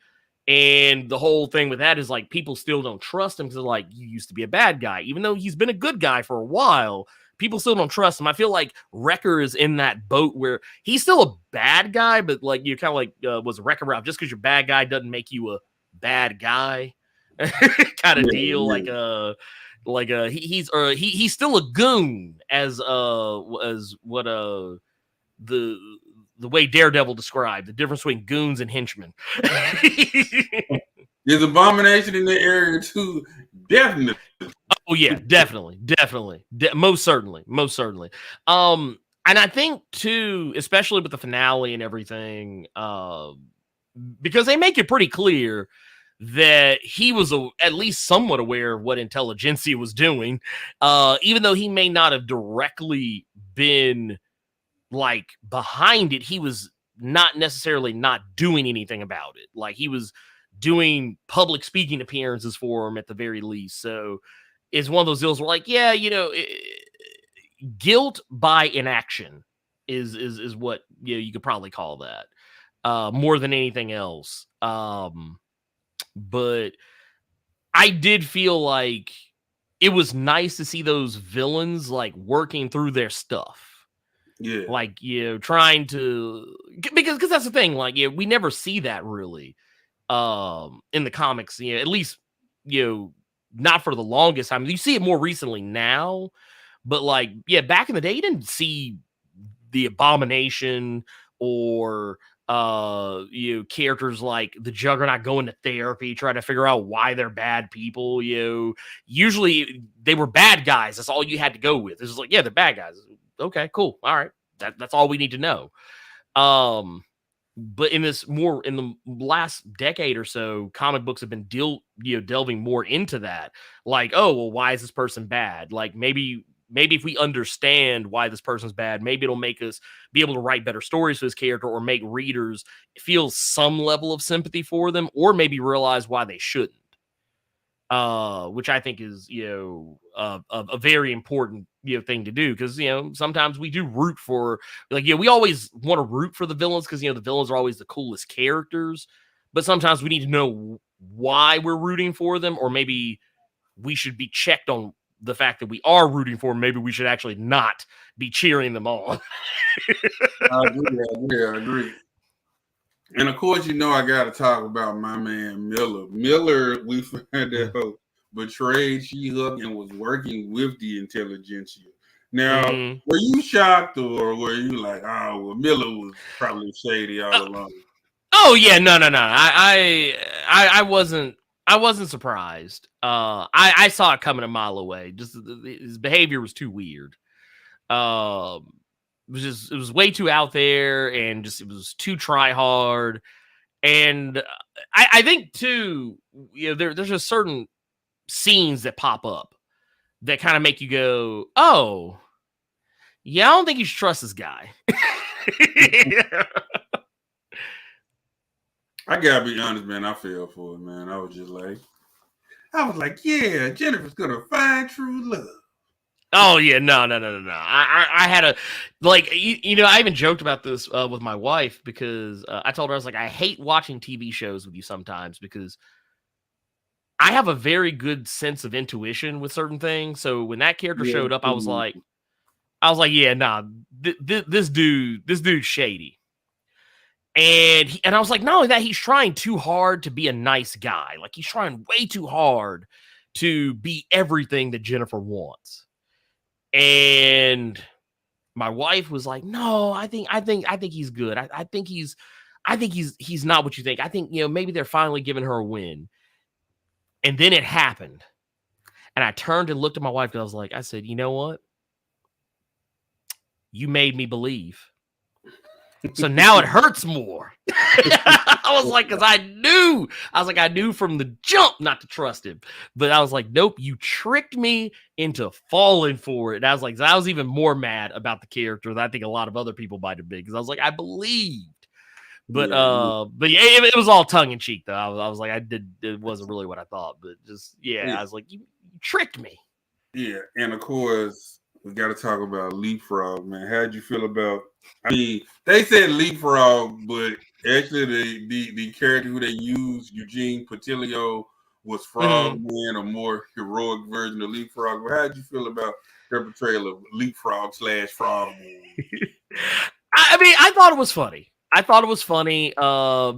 And the whole thing with that is like people still don't trust him because like you used to be a bad guy, even though he's been a good guy for a while. People still don't trust him. I feel like Wrecker is in that boat where he's still a bad guy, but like you kind of like was Wrecker Ralph. Just because you're a bad guy doesn't make you a bad guy, kind of deal. Yeah. He's still a goon as what the way Daredevil described the difference between goons and henchmen. There's Abomination in the area too. Definitely. Oh yeah, definitely. Most certainly. And I think too, especially with the finale and everything, because they make it pretty clear that he was at least somewhat aware of what Intelligentsia was doing, even though he may not have directly been like behind it. He was not necessarily not doing anything about it. Like he was doing public speaking appearances for him at the very least. So it's one of those deals where like, yeah, guilt by inaction is what you could probably call that, more than anything else. But I did feel like it was nice to see those villains like working through their stuff. Yeah, like trying to because that's the thing. Like we never see that really in the comics. At least not for the longest time. You see it more recently now, but like back in the day, you didn't see the Abomination or characters like the Juggernaut going to therapy, trying to figure out why they're bad people. Usually they were bad guys. That's all you had to go with. It's just like, they're bad guys. Okay, cool. All right. That's all we need to know. But in the last decade or so, comic books have been delving more into that. Like, oh, well, why is this person bad? Like maybe if we understand why this person's bad, maybe it'll make us be able to write better stories for this character, or make readers feel some level of sympathy for them, or maybe realize why they shouldn't. Which I think is, a very important, thing to do. Cause, sometimes we do root for, like, we always want to root for the villains because, the villains are always the coolest characters. But sometimes we need to know why we're rooting for them, or maybe we should be checked on the fact that we are rooting for them. Maybe we should actually not be cheering them on. I agree. And of course, I got to talk about my man Miller. Miller, we found out, betrayed She-Hulk and was working with the intelligentsia. Now, were you shocked, or were you like, oh, well, Miller was probably shady all along? Oh yeah, no. I wasn't surprised. I saw it coming a mile away. Just his behavior was too weird. It was way too out there, and just it was too try hard. And I think too, there's just certain scenes that pop up that kind of make you go, oh, yeah, I don't think you should trust this guy. I gotta be honest, man. I fell for it, man. I was like, yeah, Jennifer's gonna find true love. Oh yeah, no. I had a I even joked about this with my wife, because I told her, I was like, I hate watching TV shows with you sometimes, because I have a very good sense of intuition with certain things. So when that character showed up, I was like, yeah, nah, this dude's shady. And I was like, not only that, he's trying too hard to be a nice guy. Like, he's trying way too hard to be everything that Jennifer wants. And my wife was like, no, I think he's good. I think he's not what you think. I think, maybe they're finally giving her a win. And then it happened. And I turned and looked at my wife, and I said, you know what? You made me believe. So now it hurts more. I was like, because I knew from the jump not to trust him. But I was like, nope, you tricked me into falling for it. And I was even more mad about the character than I think a lot of other people might have been, because I was like, I believed. But yeah, it was all tongue in cheek though. I was like, it wasn't really what I thought, but just I was like, you tricked me. Yeah, and of course we got to talk about Leapfrog, man. How'd you feel about? I mean, they said Leapfrog, but actually the character who they used, Eugene Patilio, was Frogman, a more heroic version of Leapfrog. But how'd you feel about their portrayal of Leapfrog / Frogman? I mean, I thought it was funny.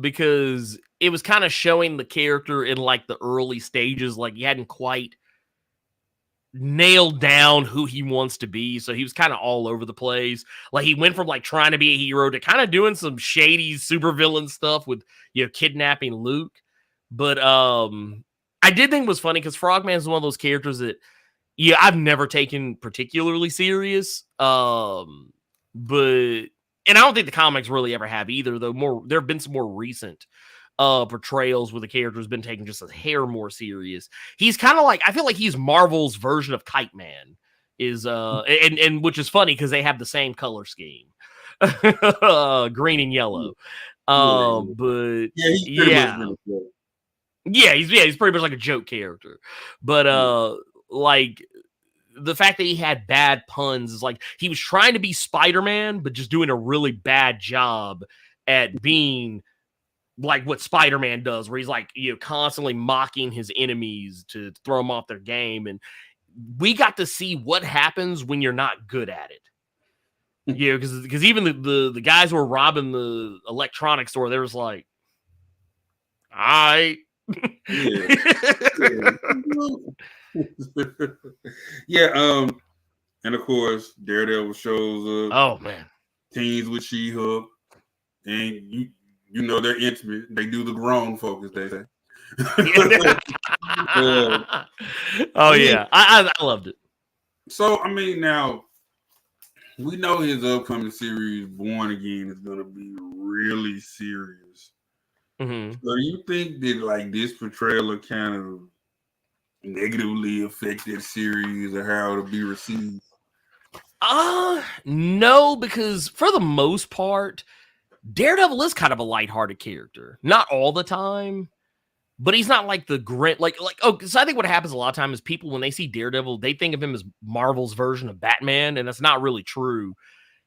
Because it was kind of showing the character in like the early stages, like he hadn't quite nailed down who he wants to be, so he was kind of all over the place. Like, he went from like trying to be a hero to kind of doing some shady supervillain stuff with kidnapping Luke. But I did think it was funny because Frogman is one of those characters that I've never taken particularly serious. But and I don't think the comics really ever have either, though. There have been some more recent portrayals where the character has been taken just a hair more serious. He's kind of like, I feel like he's Marvel's version of Kite Man, and which is funny because they have the same color scheme, green and yellow. But he's pretty much like a joke character. But like, the fact that he had bad puns is like he was trying to be Spider-Man, but just doing a really bad job at being like what Spider-Man does, where he's like, constantly mocking his enemies to throw them off their game. And we got to see what happens when you're not good at it. Because even the guys who were robbing the electronics store, they was like, all right. And of course, Daredevil shows up. Oh man, teams with She-Hulk, and they're intimate. They do the grown focus, they say. I loved it. So I mean, now we know his upcoming series, Born Again, is gonna be really serious. Mm-hmm. So you think that like this portrayal will kind of negatively affect that series or how it'll be received? No, because for the most part, Daredevil is kind of a lighthearted character. Not all the time, but he's not like the grit. So I think what happens a lot of times is people, when they see Daredevil, they think of him as Marvel's version of Batman, and that's not really true.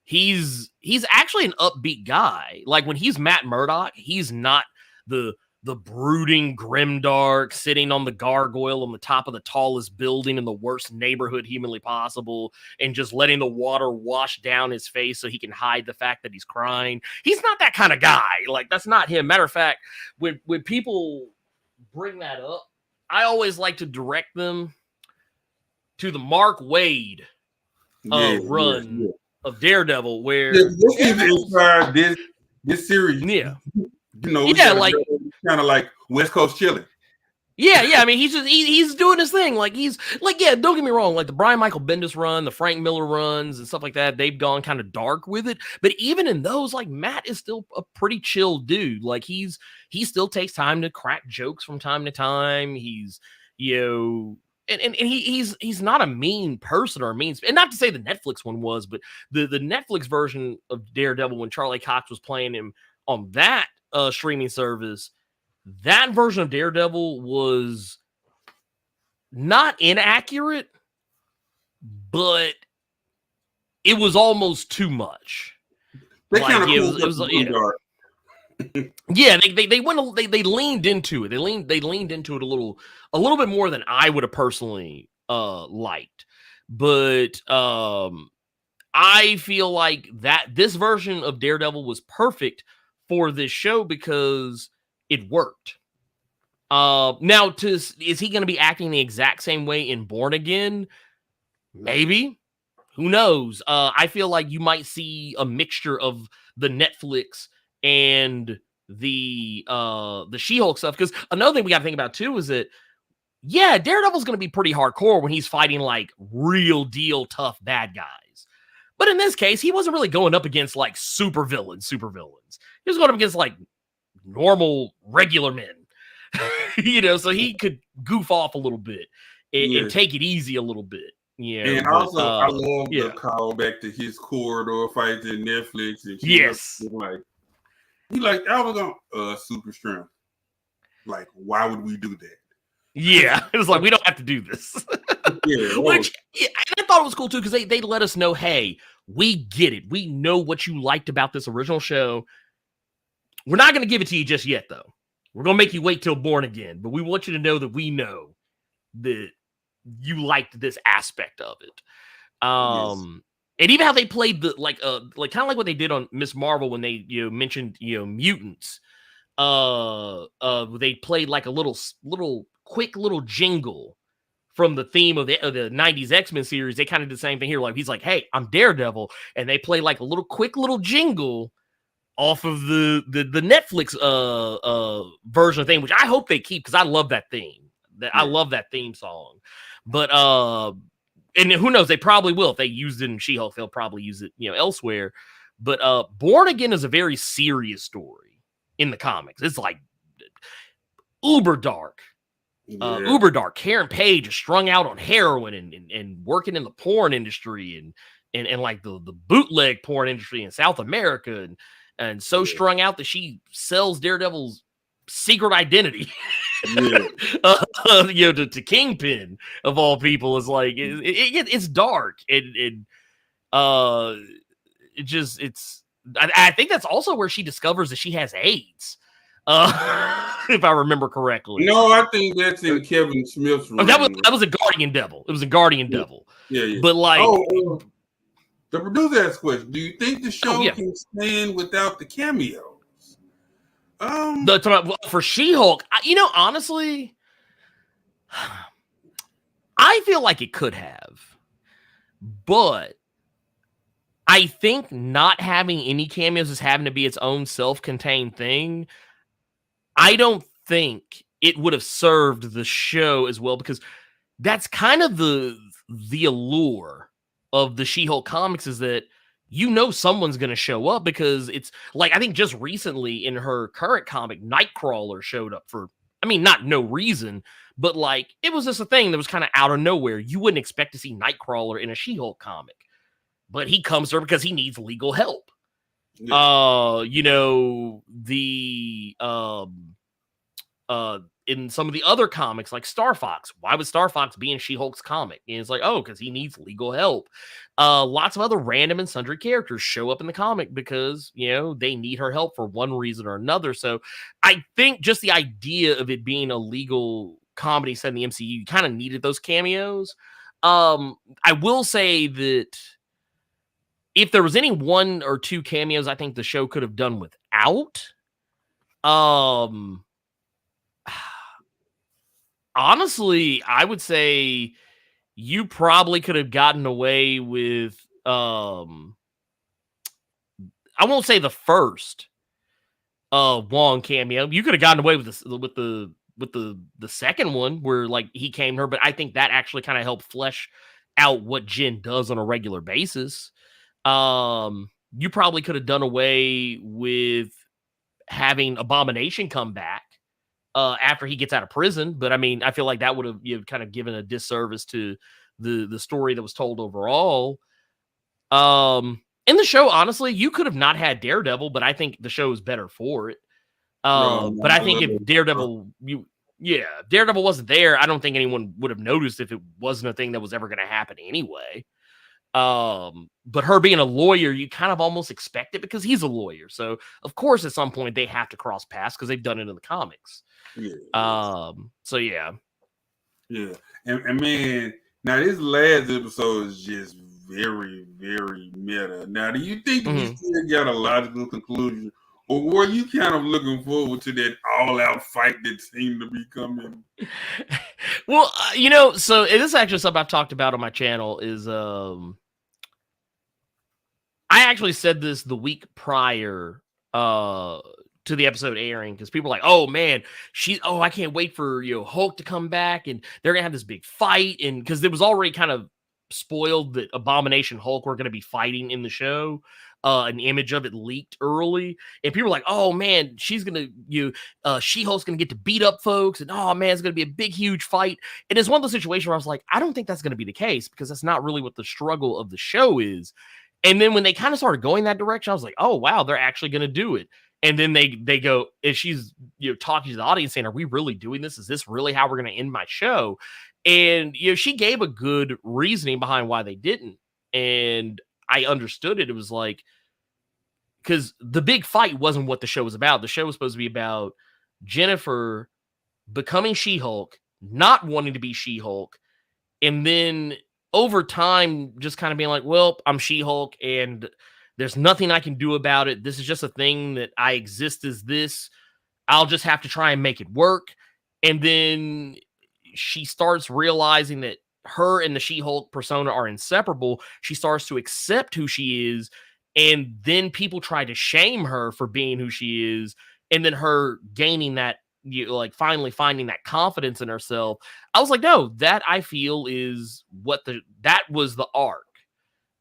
He's actually an upbeat guy. Like when he's Matt Murdock, he's not the brooding grimdark sitting on the gargoyle on the top of the tallest building in the worst neighborhood humanly possible and just letting the water wash down his face so he can hide the fact that he's crying. He's not that kind of guy. Like that's not him. Matter of fact, when people bring that up, I always like to direct them to the Mark Waid run of Daredevil, where this seems to inspire this series. Yeah. You know, like kind of like West Coast chilling. Yeah. I mean, he's doing his thing. Like he's like, yeah, don't get me wrong. Like the Brian Michael Bendis run, the Frank Miller runs, and stuff like that. They've gone kind of dark with it. But even in those, like Matt is still a pretty chill dude. Like he still takes time to crack jokes from time to time. He's and he's not a mean person or a mean, and not to say the Netflix one was, but the Netflix version of Daredevil when Charlie Cox was playing him on that streaming service, that version of Daredevil was not inaccurate, but it was almost too much. They like, kind of it was yeah, they leaned into it. They leaned into it a little bit more than I would have personally liked. But I feel like that this version of Daredevil was perfect for this show because it worked. Now is he going to be acting the exact same way in Born Again? Maybe. Who knows? I feel like you might see a mixture of the Netflix and the She-Hulk stuff. Because another thing we got to think about too is that, yeah, Daredevil's going to be pretty hardcore when he's fighting like real deal tough bad guys. But in this case, he wasn't really going up against like super villains. He was going up against like normal, regular men. So he could goof off a little bit and take it easy a little bit. Yeah, and also I love the call back to his corridor fights in Netflix. And I was on super strength. Like, why would we do that? Yeah, it was like we don't have to do this. Which I thought it was cool too because they let us know, hey, we get it. We know what you liked about this original show. We're not going to give it to you just yet, though. We're going to make you wait till Born Again, but we want you to know that we know that you liked this aspect of it. And even how they played the like kind of like what they did on Miss Marvel when they mentioned mutants. They played like a little quick little jingle from the theme of the 90s X-Men series. They kind of did the same thing here. Like he's like, "Hey, I'm Daredevil," and they play like a quick little jingle off of the Netflix version of thing, which I hope they keep because I love that theme. I love that theme song. But and who knows, they probably will. If they used it in She-Hulk, they'll probably use it, elsewhere. But Born Again is a very serious story in the comics. It's like uber dark. Uber dark. Karen Page is strung out on heroin and working in the porn industry and like the bootleg porn industry in South America and so strung out that she sells Daredevil's secret identity to Kingpin of all people. Is like it's dark and I think that's also where she discovers that she has AIDS. If I remember correctly. No, I think that's in Kevin Smith's room. That was a Guardian Devil. It was a Guardian Devil. Yeah. But like the producer asked a question. Do you think the show can stand without the cameos? For She-Hulk, honestly, I feel like it could have, but I think not having any cameos is having to be its own self-contained thing. I don't think it would have served the show as well because that's kind of the allure of the She-Hulk comics is that someone's going to show up, because it's like, I think just recently in her current comic, Nightcrawler showed up for, I mean, not no reason, but like, it was just a thing that was kind of out of nowhere. You wouldn't expect to see Nightcrawler in a She-Hulk comic, but he comes there because he needs legal help. Yeah. In some of the other comics, like Star Fox, why would Star Fox be in She-Hulk's comic? And it's like, oh, because he needs legal help. Lots of other random and sundry characters show up in the comic because, they need her help for one reason or another. So I think just the idea of it being a legal comedy set in the MCU, you kind of needed those cameos. I will say that if there was any 1 or 2 cameos I think the show could have done without, honestly, I would say you probably could have gotten away with, I won't say the first Wong cameo. You could have gotten away with the second one where like he came to her, but I think that actually kind of helped flesh out what Jen does on a regular basis. You probably could have done away with having Abomination come back after he gets out of prison, but I mean, I feel like that would have kind of given a disservice to the story that was told overall. In the show, honestly, you could have not had Daredevil, but I think the show is better for it. But I think if Daredevil, Daredevil wasn't there, I don't think anyone would have noticed if it wasn't a thing that was ever going to happen anyway. But her being a lawyer, you kind of almost expect it because he's a lawyer. So of course, at some point they have to cross paths because they've done it in the comics. Yeah. So yeah. Yeah. And man, now this last episode is just very, very meta. Now, do you think we still got a logical conclusion? Or were you kind of looking forward to that all-out fight that seemed to be coming? Well, so this is actually something I've talked about on my channel is I actually said this the week prior to the episode airing because people are like, oh man, I can't wait for Hulk to come back and they're gonna have this big fight, and because it was already kind of spoiled that Abomination Hulk were gonna be fighting in the show. An image of it leaked early, and people were like, "Oh man, She-Hulk's gonna get to beat up folks, and oh man, it's gonna be a big, huge fight." And it's one of those situations where I was like, "I don't think that's gonna be the case because that's not really what the struggle of the show is." And then when they kind of started going that direction, I was like, "Oh wow, they're actually gonna do it." And then they go, if she's talking to the audience saying, "Are we really doing this? Is this really how we're gonna end my show?" And she gave a good reasoning behind why they didn't, and I understood it. It was like, because the big fight wasn't what the show was about. The show was supposed to be about Jennifer becoming She-Hulk, not wanting to be She-Hulk, and then over time just kind of being like, well, I'm She-Hulk and there's nothing I can do about it. This is just a thing that I exist as this. I'll just have to try and make it work. And then she starts realizing that her and the She-Hulk persona are inseparable. She starts to accept who she is, and then people try to shame her for being who she is, and then her gaining that, finally finding that confidence in herself. I was like, no, that I feel is that was the arc.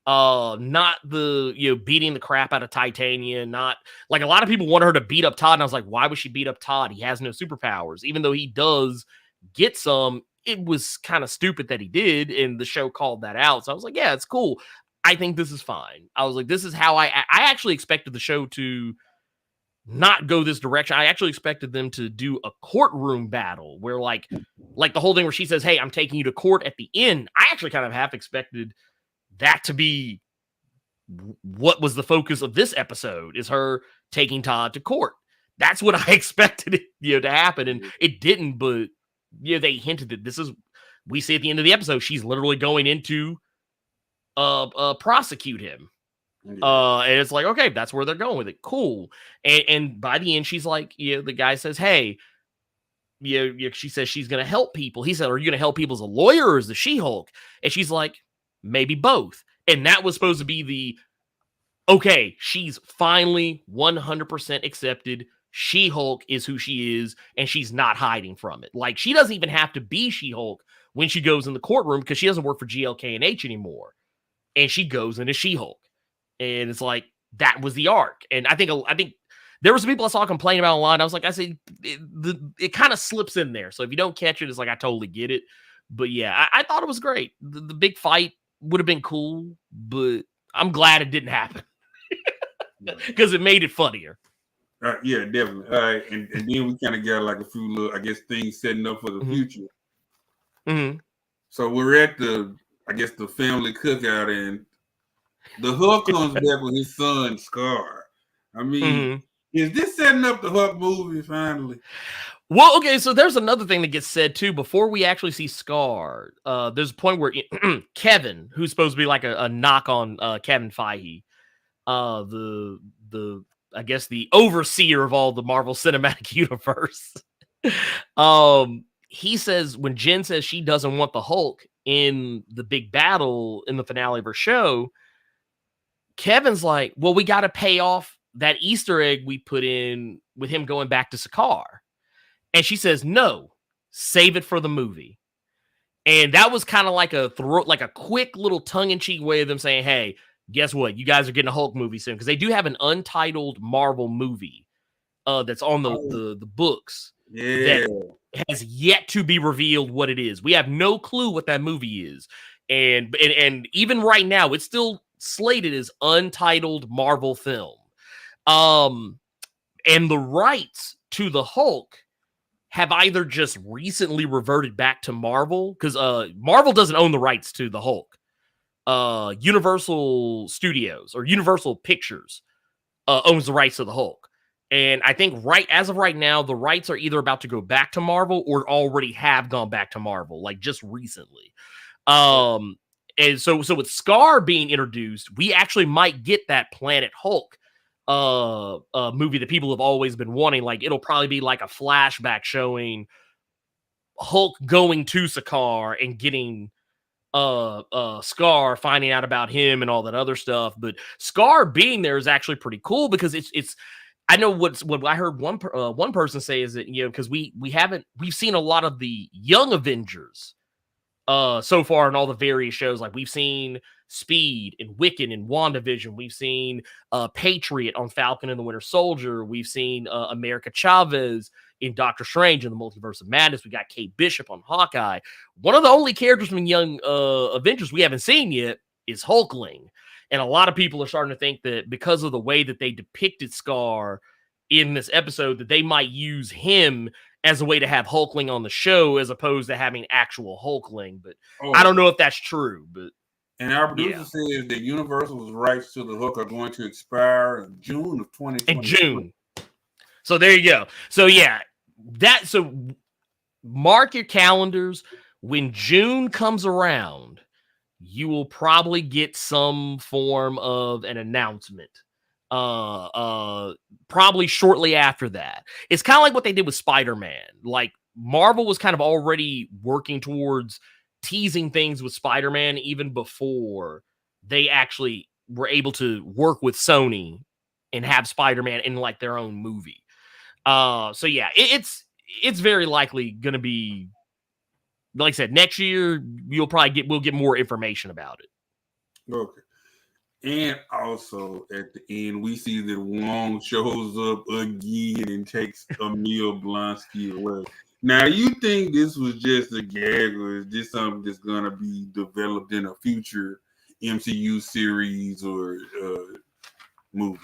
Not the beating the crap out of Titania. Not like a lot of people want her to beat up Todd, and I was like, why would she beat up Todd? He has no superpowers, even though he does get some. It was kind of stupid that he did, and the show called that out. So I was like, yeah, it's cool. I think this is fine. I was like, this is how I actually expected the show to not go this direction. I actually expected them to do a courtroom battle where like the whole thing where she says, hey, I'm taking you to court at the end. I actually kind of half expected that to be what was the focus of this episode, is her taking Todd to court. That's what I expected it to happen, and it didn't, but they hinted that this is, we see at the end of the episode, she's literally going into prosecute him. And it's like, okay, that's where they're going with it. Cool. And by the end, she's like, the guy says, hey, she says she's going to help people. He said, are you going to help people as a lawyer or as the She-Hulk? And she's like, maybe both. And that was supposed to be okay, she's finally 100% accepted. She-Hulk is who she is, and she's not hiding from it. Like, she doesn't even have to be She-Hulk when she goes in the courtroom because she doesn't work for GLK&H anymore. and she goes into She-Hulk, and it's like that was the arc. And I think there were some people I saw complaining about online. I said it kind of slips in there. So if you don't catch it, it's like I totally get it. But yeah, I thought it was great. The big fight would have been cool, but I'm glad it didn't happen because it made it funnier. Yeah, definitely. All right, and then we kind of got like a few little, I guess, things setting up for the future. Mm-hmm. So we're at the family cookout, and the Hulk comes back with his son Scar. I mean, is this setting up the Hulk movie finally? Well, okay, so there's another thing that gets said too before we actually see Scar. There's a point where Kevin, who's supposed to be like a knock on Kevin Feige, the I guess the overseer of all the Marvel Cinematic Universe. He says when Jen says she doesn't want the Hulk in the big battle in the finale of her show, Kevin's like, well, we got to pay off that Easter egg we put in with him going back to Sakaar. And she says, no, save it for the movie. And that was kind of like a quick little tongue-in-cheek way of them saying, hey, guess what? You guys are getting a Hulk movie soon. Because they do have an untitled Marvel movie that's on the books. Yeah. That has yet to be revealed what it is. We have no clue what that movie is. And even right now, it's still slated as untitled Marvel film. And the rights to the Hulk have either just recently reverted back to Marvel, because Marvel doesn't own the rights to the Hulk. Universal Studios or Universal Pictures owns the rights to the Hulk. And I think as of right now, the rights are either about to go back to Marvel or already have gone back to Marvel, like just recently. And so with Scar being introduced, we actually might get that Planet Hulk movie that people have always been wanting. Like it'll probably be like a flashback showing Hulk going to Sakaar and getting Scar, finding out about him and all that other stuff. But Scar being there is actually pretty cool because it's I know what I heard one person say is that, because we've seen a lot of the Young Avengers so far in all the various shows. Like we've seen Speed and Wiccan in WandaVision. We've seen Patriot on Falcon and the Winter Soldier. We've seen America Chavez in Doctor Strange and the Multiverse of Madness. We got Kate Bishop on Hawkeye. One of the only characters from Young Avengers we haven't seen yet is Hulkling. And a lot of people are starting to think that because of the way that they depicted Scar in this episode, that they might use him as a way to have Hulkling on the show as opposed to having actual Hulkling. But I don't know if that's true. But and our producer says that Universal's rights to the Hulk are going to expire in June of 2020. In June. So there you go. So yeah, so mark your calendars. When June comes around, you will probably get some form of an announcement. Probably shortly after that. It's kind of like what they did with Spider-Man. Like Marvel was kind of already working towards teasing things with Spider-Man even before they actually were able to work with Sony and have Spider-Man in like their own movie. So yeah, it's very likely going to be, like I said, next year we'll get more information about it. Okay. And also at the end, we see that Wong shows up again and takes Emil Blonsky away. Now, you think this was just a gag, or is this something that's going to be developed in a future MCU series or movie?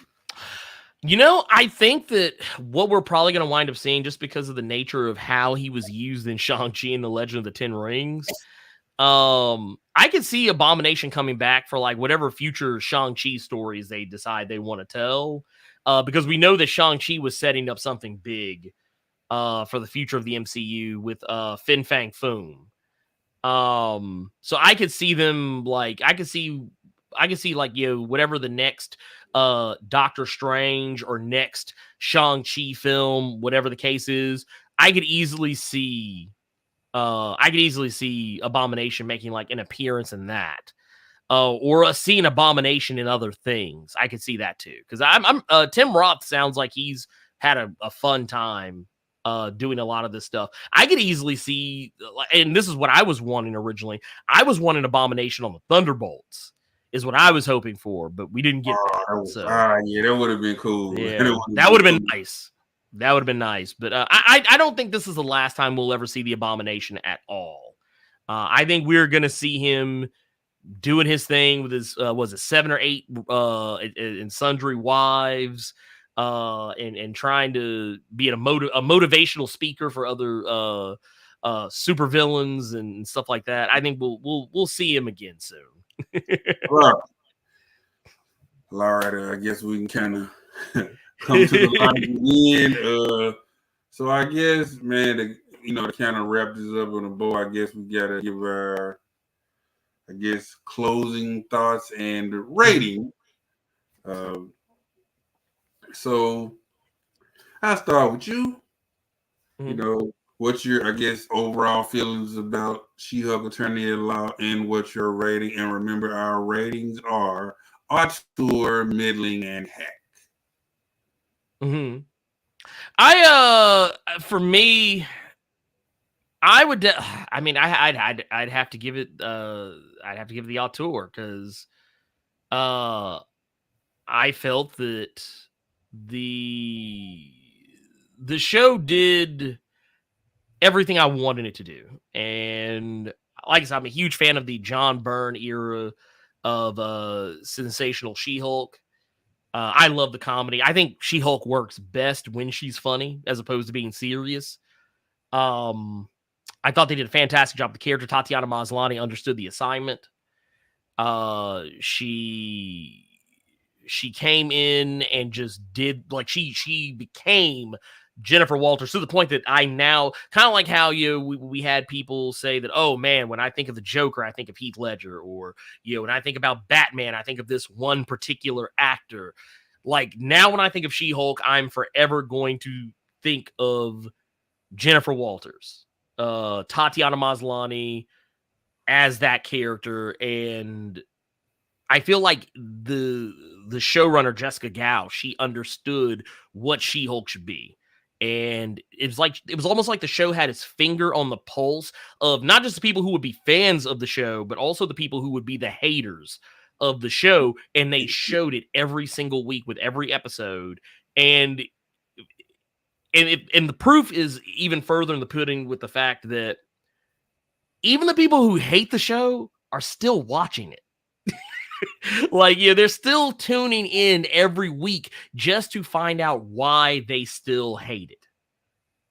I think that what we're probably going to wind up seeing, just because of the nature of how he was used in Shang-Chi and the Legend of the Ten Rings, I could see Abomination coming back for like whatever future Shang-Chi stories they decide they want to tell, because we know that Shang-Chi was setting up something big for the future of the MCU with Fin Fang Foom. So I could see them like I could see like whatever the next Doctor Strange or next Shang-Chi film, whatever the case is, I could easily see Abomination making like an appearance in that, or seeing Abomination in other things. I could see that too, because I'm Tim Roth sounds like he's had a fun time doing a lot of this stuff. I could easily see, and this is what I was wanting originally. I was wanting Abomination on the Thunderbolts is what I was hoping for, but we didn't get that. So yeah, that would have been cool. Yeah, that would have been nice. That would have been nice. But I don't think this is the last time we'll ever see the Abomination at all. I think we're gonna see him doing his thing with his was it 7 or 8 in Sundry Wives, and trying to be a motivational speaker for other supervillains and stuff like that. I think we'll see him again soon. All right, I guess we can kind of come to the line again. So I guess, man, to kind of wrap this up on a bow, I guess we gotta give our, closing thoughts and rating. So I'll start with you. Mm-hmm. What's your, overall feelings about She-Hulk Attorney at Law and what's your rating? And remember, our ratings are auteur, middling, and hack. Mm-hmm. For me, I would. I'd have to give it. I'd have to give it the auteur because, I felt that the show did everything I wanted it to do, and like I said, I'm a huge fan of the John Byrne era of sensational She-Hulk. I love the comedy. I think She-Hulk works best when she's funny as opposed to being serious. I thought they did a fantastic job. The character Tatiana Maslany understood the assignment. She came in and just did she became Jennifer Walters to the point that I now kind of like how we had people say that, oh man, when I think of the Joker, I think of Heath Ledger, or when I think about Batman, I think of this one particular actor. Like now when I think of She-Hulk, I'm forever going to think of Jennifer Walters, Tatiana Maslany as that character, and I feel like the showrunner Jessica Gao, she understood what She-Hulk should be. And it was almost like the show had its finger on the pulse of not just the people who would be fans of the show, but also the people who would be the haters of the show. And they showed it every single week with every episode. And the proof is even further in the pudding with the fact that even the people who hate the show are still watching it. They're still tuning in every week just to find out why they still hate it.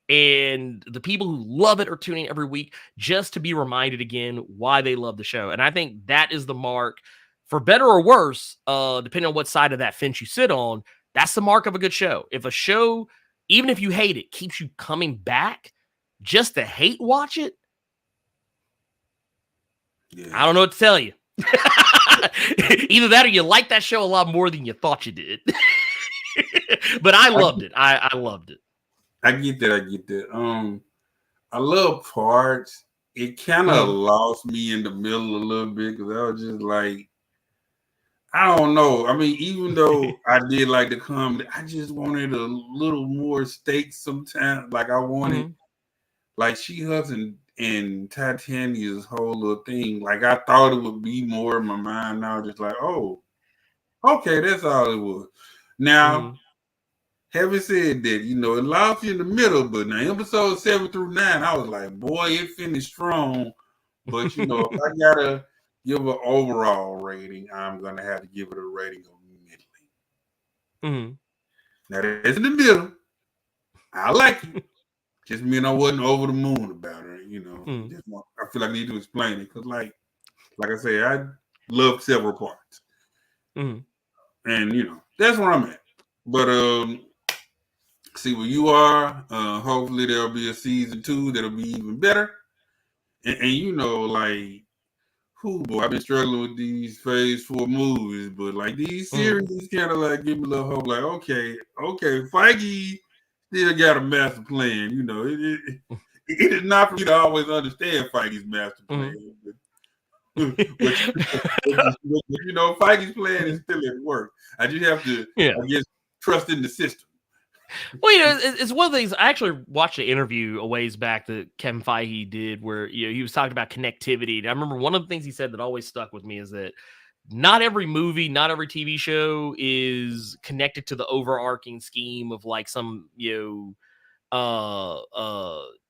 And the people who love it are tuning every week just to be reminded again why they love the show. And I think that is the mark, for better or worse, depending on what side of that fence you sit on, that's the mark of a good show. If a show, even if you hate it, keeps you coming back just to hate watch it, I don't know what to tell you. Either that or you like that show a lot more than you thought you did. But I loved it. I loved it. I get that. I love parts. It kind of lost me in the middle a little bit because I was just like, I don't know. I mean, even though I did like the comedy, I just wanted a little more stakes sometimes. Like I wanted, like She-Hulk and Titania's whole little thing. Like I thought it would be more in my mind. Now just like, oh, okay, that's all it was. Now, having said that, it lost you in the middle, but now episode 7 through 9, I was like, boy, it finished strong. But if I gotta give an overall rating, I'm gonna have to give it a rating of middling. Now that's in the middle. I like it. Just mean I wasn't over the moon about it, I feel like I need to explain it because, like I say, I love several parts, and that's where I'm at. But see where you are. Hopefully there'll be a season 2 that'll be even better. And boy, I've been struggling with these Phase 4 movies, but like these series kind of like give me a little hope. Like, okay, Feige still got a master plan. It is not for me to always understand Feige's master plan. But Feige's plan is still at work. I just have to, trust in the system. Well, it's one of the things. I actually watched an interview a ways back that Kevin Feige did where he was talking about connectivity. And I remember one of the things he said that always stuck with me is that not every movie, not every TV show is connected to the overarching scheme of like some,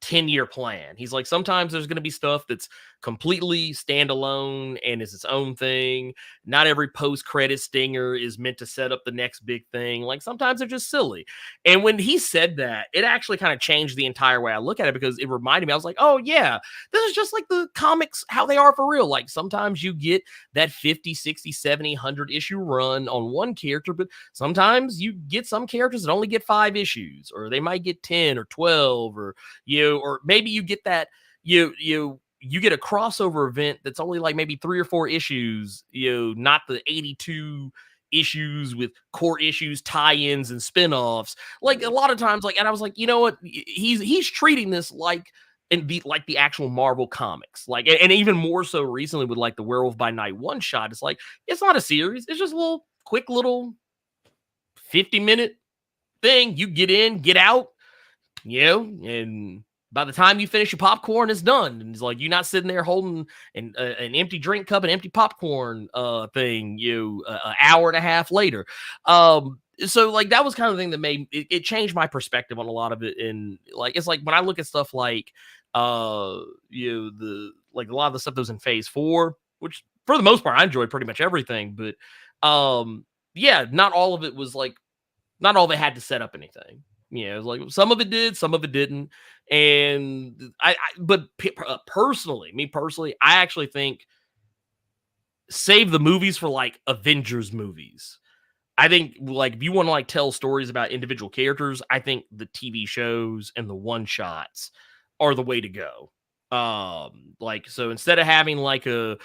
10-year plan. He's like, sometimes there's going to be stuff that's completely standalone and is its own thing. Not every post-credit stinger is meant to set up the next big thing. Like, sometimes they're just silly. And when he said that, it actually kind of changed the entire way I look at it, because it reminded me, I was like, oh yeah, this is just like the comics, how they are for real. Like, sometimes you get that 50, 60, 70, 100 issue run on one character, but sometimes you get some characters that only get 5 issues, or they might get 10 or 12, or or maybe you get that you get a crossover event that's only like maybe 3 or 4 issues, not the 82 issues with core issues, tie-ins, and spin-offs. Like, a lot of times, like, and I was like, you know what? He's treating this like the actual Marvel comics, like, and even more so recently with like the Werewolf by Night one shot. It's like, it's not a series, it's just a little quick little 50-minute thing. You get in, get out, and by the time you finish your popcorn, it's done. And it's like, you're not sitting there holding an empty drink cup, an empty popcorn thing, an hour and a half later. So like, that was kind of the thing that made it changed my perspective on a lot of it. And like, it's like when I look at stuff like a lot of the stuff that was in phase 4, which for the most part I enjoyed pretty much everything, but yeah, not all of it had to set up anything. It was like some of it did, some of it didn't. And me personally, I actually think save the movies for like Avengers movies. I think, like, if you want to like tell stories about individual characters, I think the TV shows and the one shots are the way to go. Like, so instead of having like a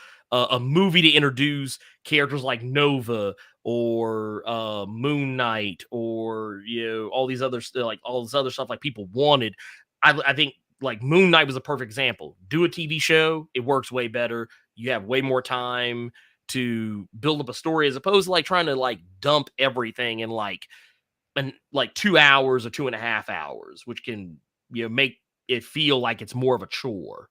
movie to introduce characters like Nova or Moon Knight, or all these other all this other stuff like people wanted, I think like Moon Knight was a perfect example. Do a TV show, it works way better. You have way more time to build up a story, as opposed to like trying to like dump everything in like 2 hours or 2.5 hours, which can make it feel like it's more of a chore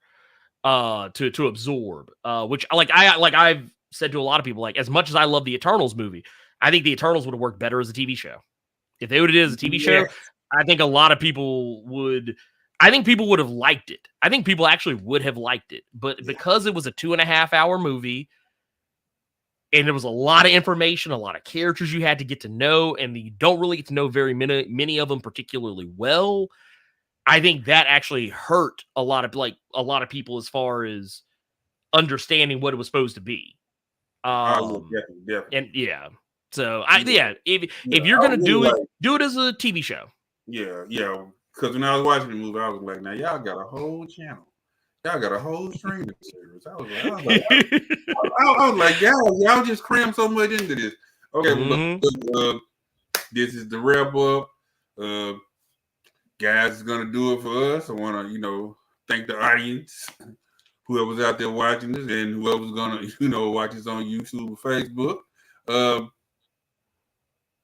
to absorb. Which I've said to a lot of people, like, as much as I love the Eternals movie, I think the Eternals would have worked better as a TV show. If they would have did it as a TV show, I think a lot of people would. I think people would have liked it. I think people actually would have liked it, but because it was a 2.5 hour movie, and there was a lot of information, a lot of characters you had to get to know, and you don't really get to know very many of them particularly well. I think that actually hurt a lot of people as far as understanding what it was supposed to be. Definitely. And yeah, so if you're gonna do it as a TV show. Yeah. Because when I was watching the movie, I was like, now y'all got a whole channel. Y'all got a whole streaming service. I was like, y'all just cram so much into this. Okay, well, this is the wrap up. Guys is gonna do it for us. I want to, thank the audience, whoever's out there watching this, and whoever's gonna, watch this on YouTube or Facebook.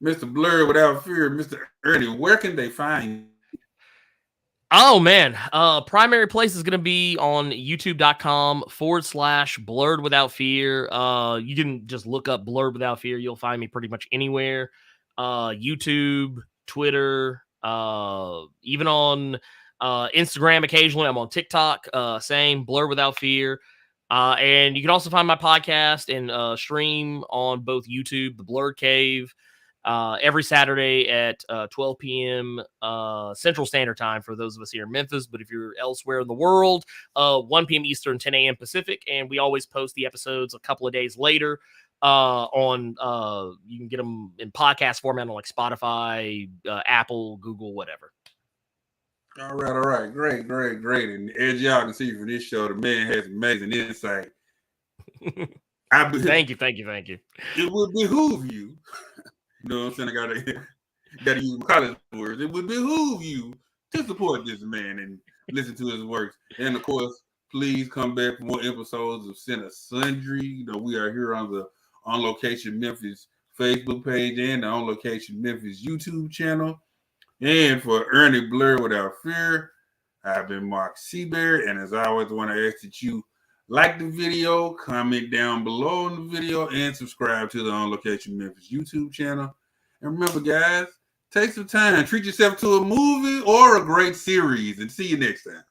Mr. Blerd Without Fear, Mr. Ernie, where can they find you? Oh man, primary place is going to be on youtube.com/Blerd Without Fear. You can just look up Blerd Without Fear. You'll find me pretty much anywhere. YouTube, Twitter, even on Instagram occasionally. I'm on TikTok, same, Blerd Without Fear. And you can also find my podcast and stream on both YouTube, The Blerd Cave, every Saturday at 12 p.m. Central Standard Time for those of us here in Memphis. But if you're elsewhere in the world, 1 p.m. Eastern, 10 a.m. Pacific. And we always post the episodes a couple of days later on you can get them in podcast format on like Spotify, Apple, Google, whatever. All right. Great. And as y'all can see from this show, the man has amazing insight. Thank you. It would behoove you. You know what I'm saying? I gotta use college words. It would behoove you to support this man and listen to his works. And of course, please come back for more episodes of Cinesundry. We are here on the On Location Memphis Facebook page and the On Location Memphis YouTube channel. And for Ernie Blerd Without Fear, I've been Markus Seaberry. And as I always want to ask that you Like the video, comment down below in the video, and subscribe to the On Location Memphis YouTube channel. And remember, guys, take some time. Treat yourself to a movie or a great series. And see you next time.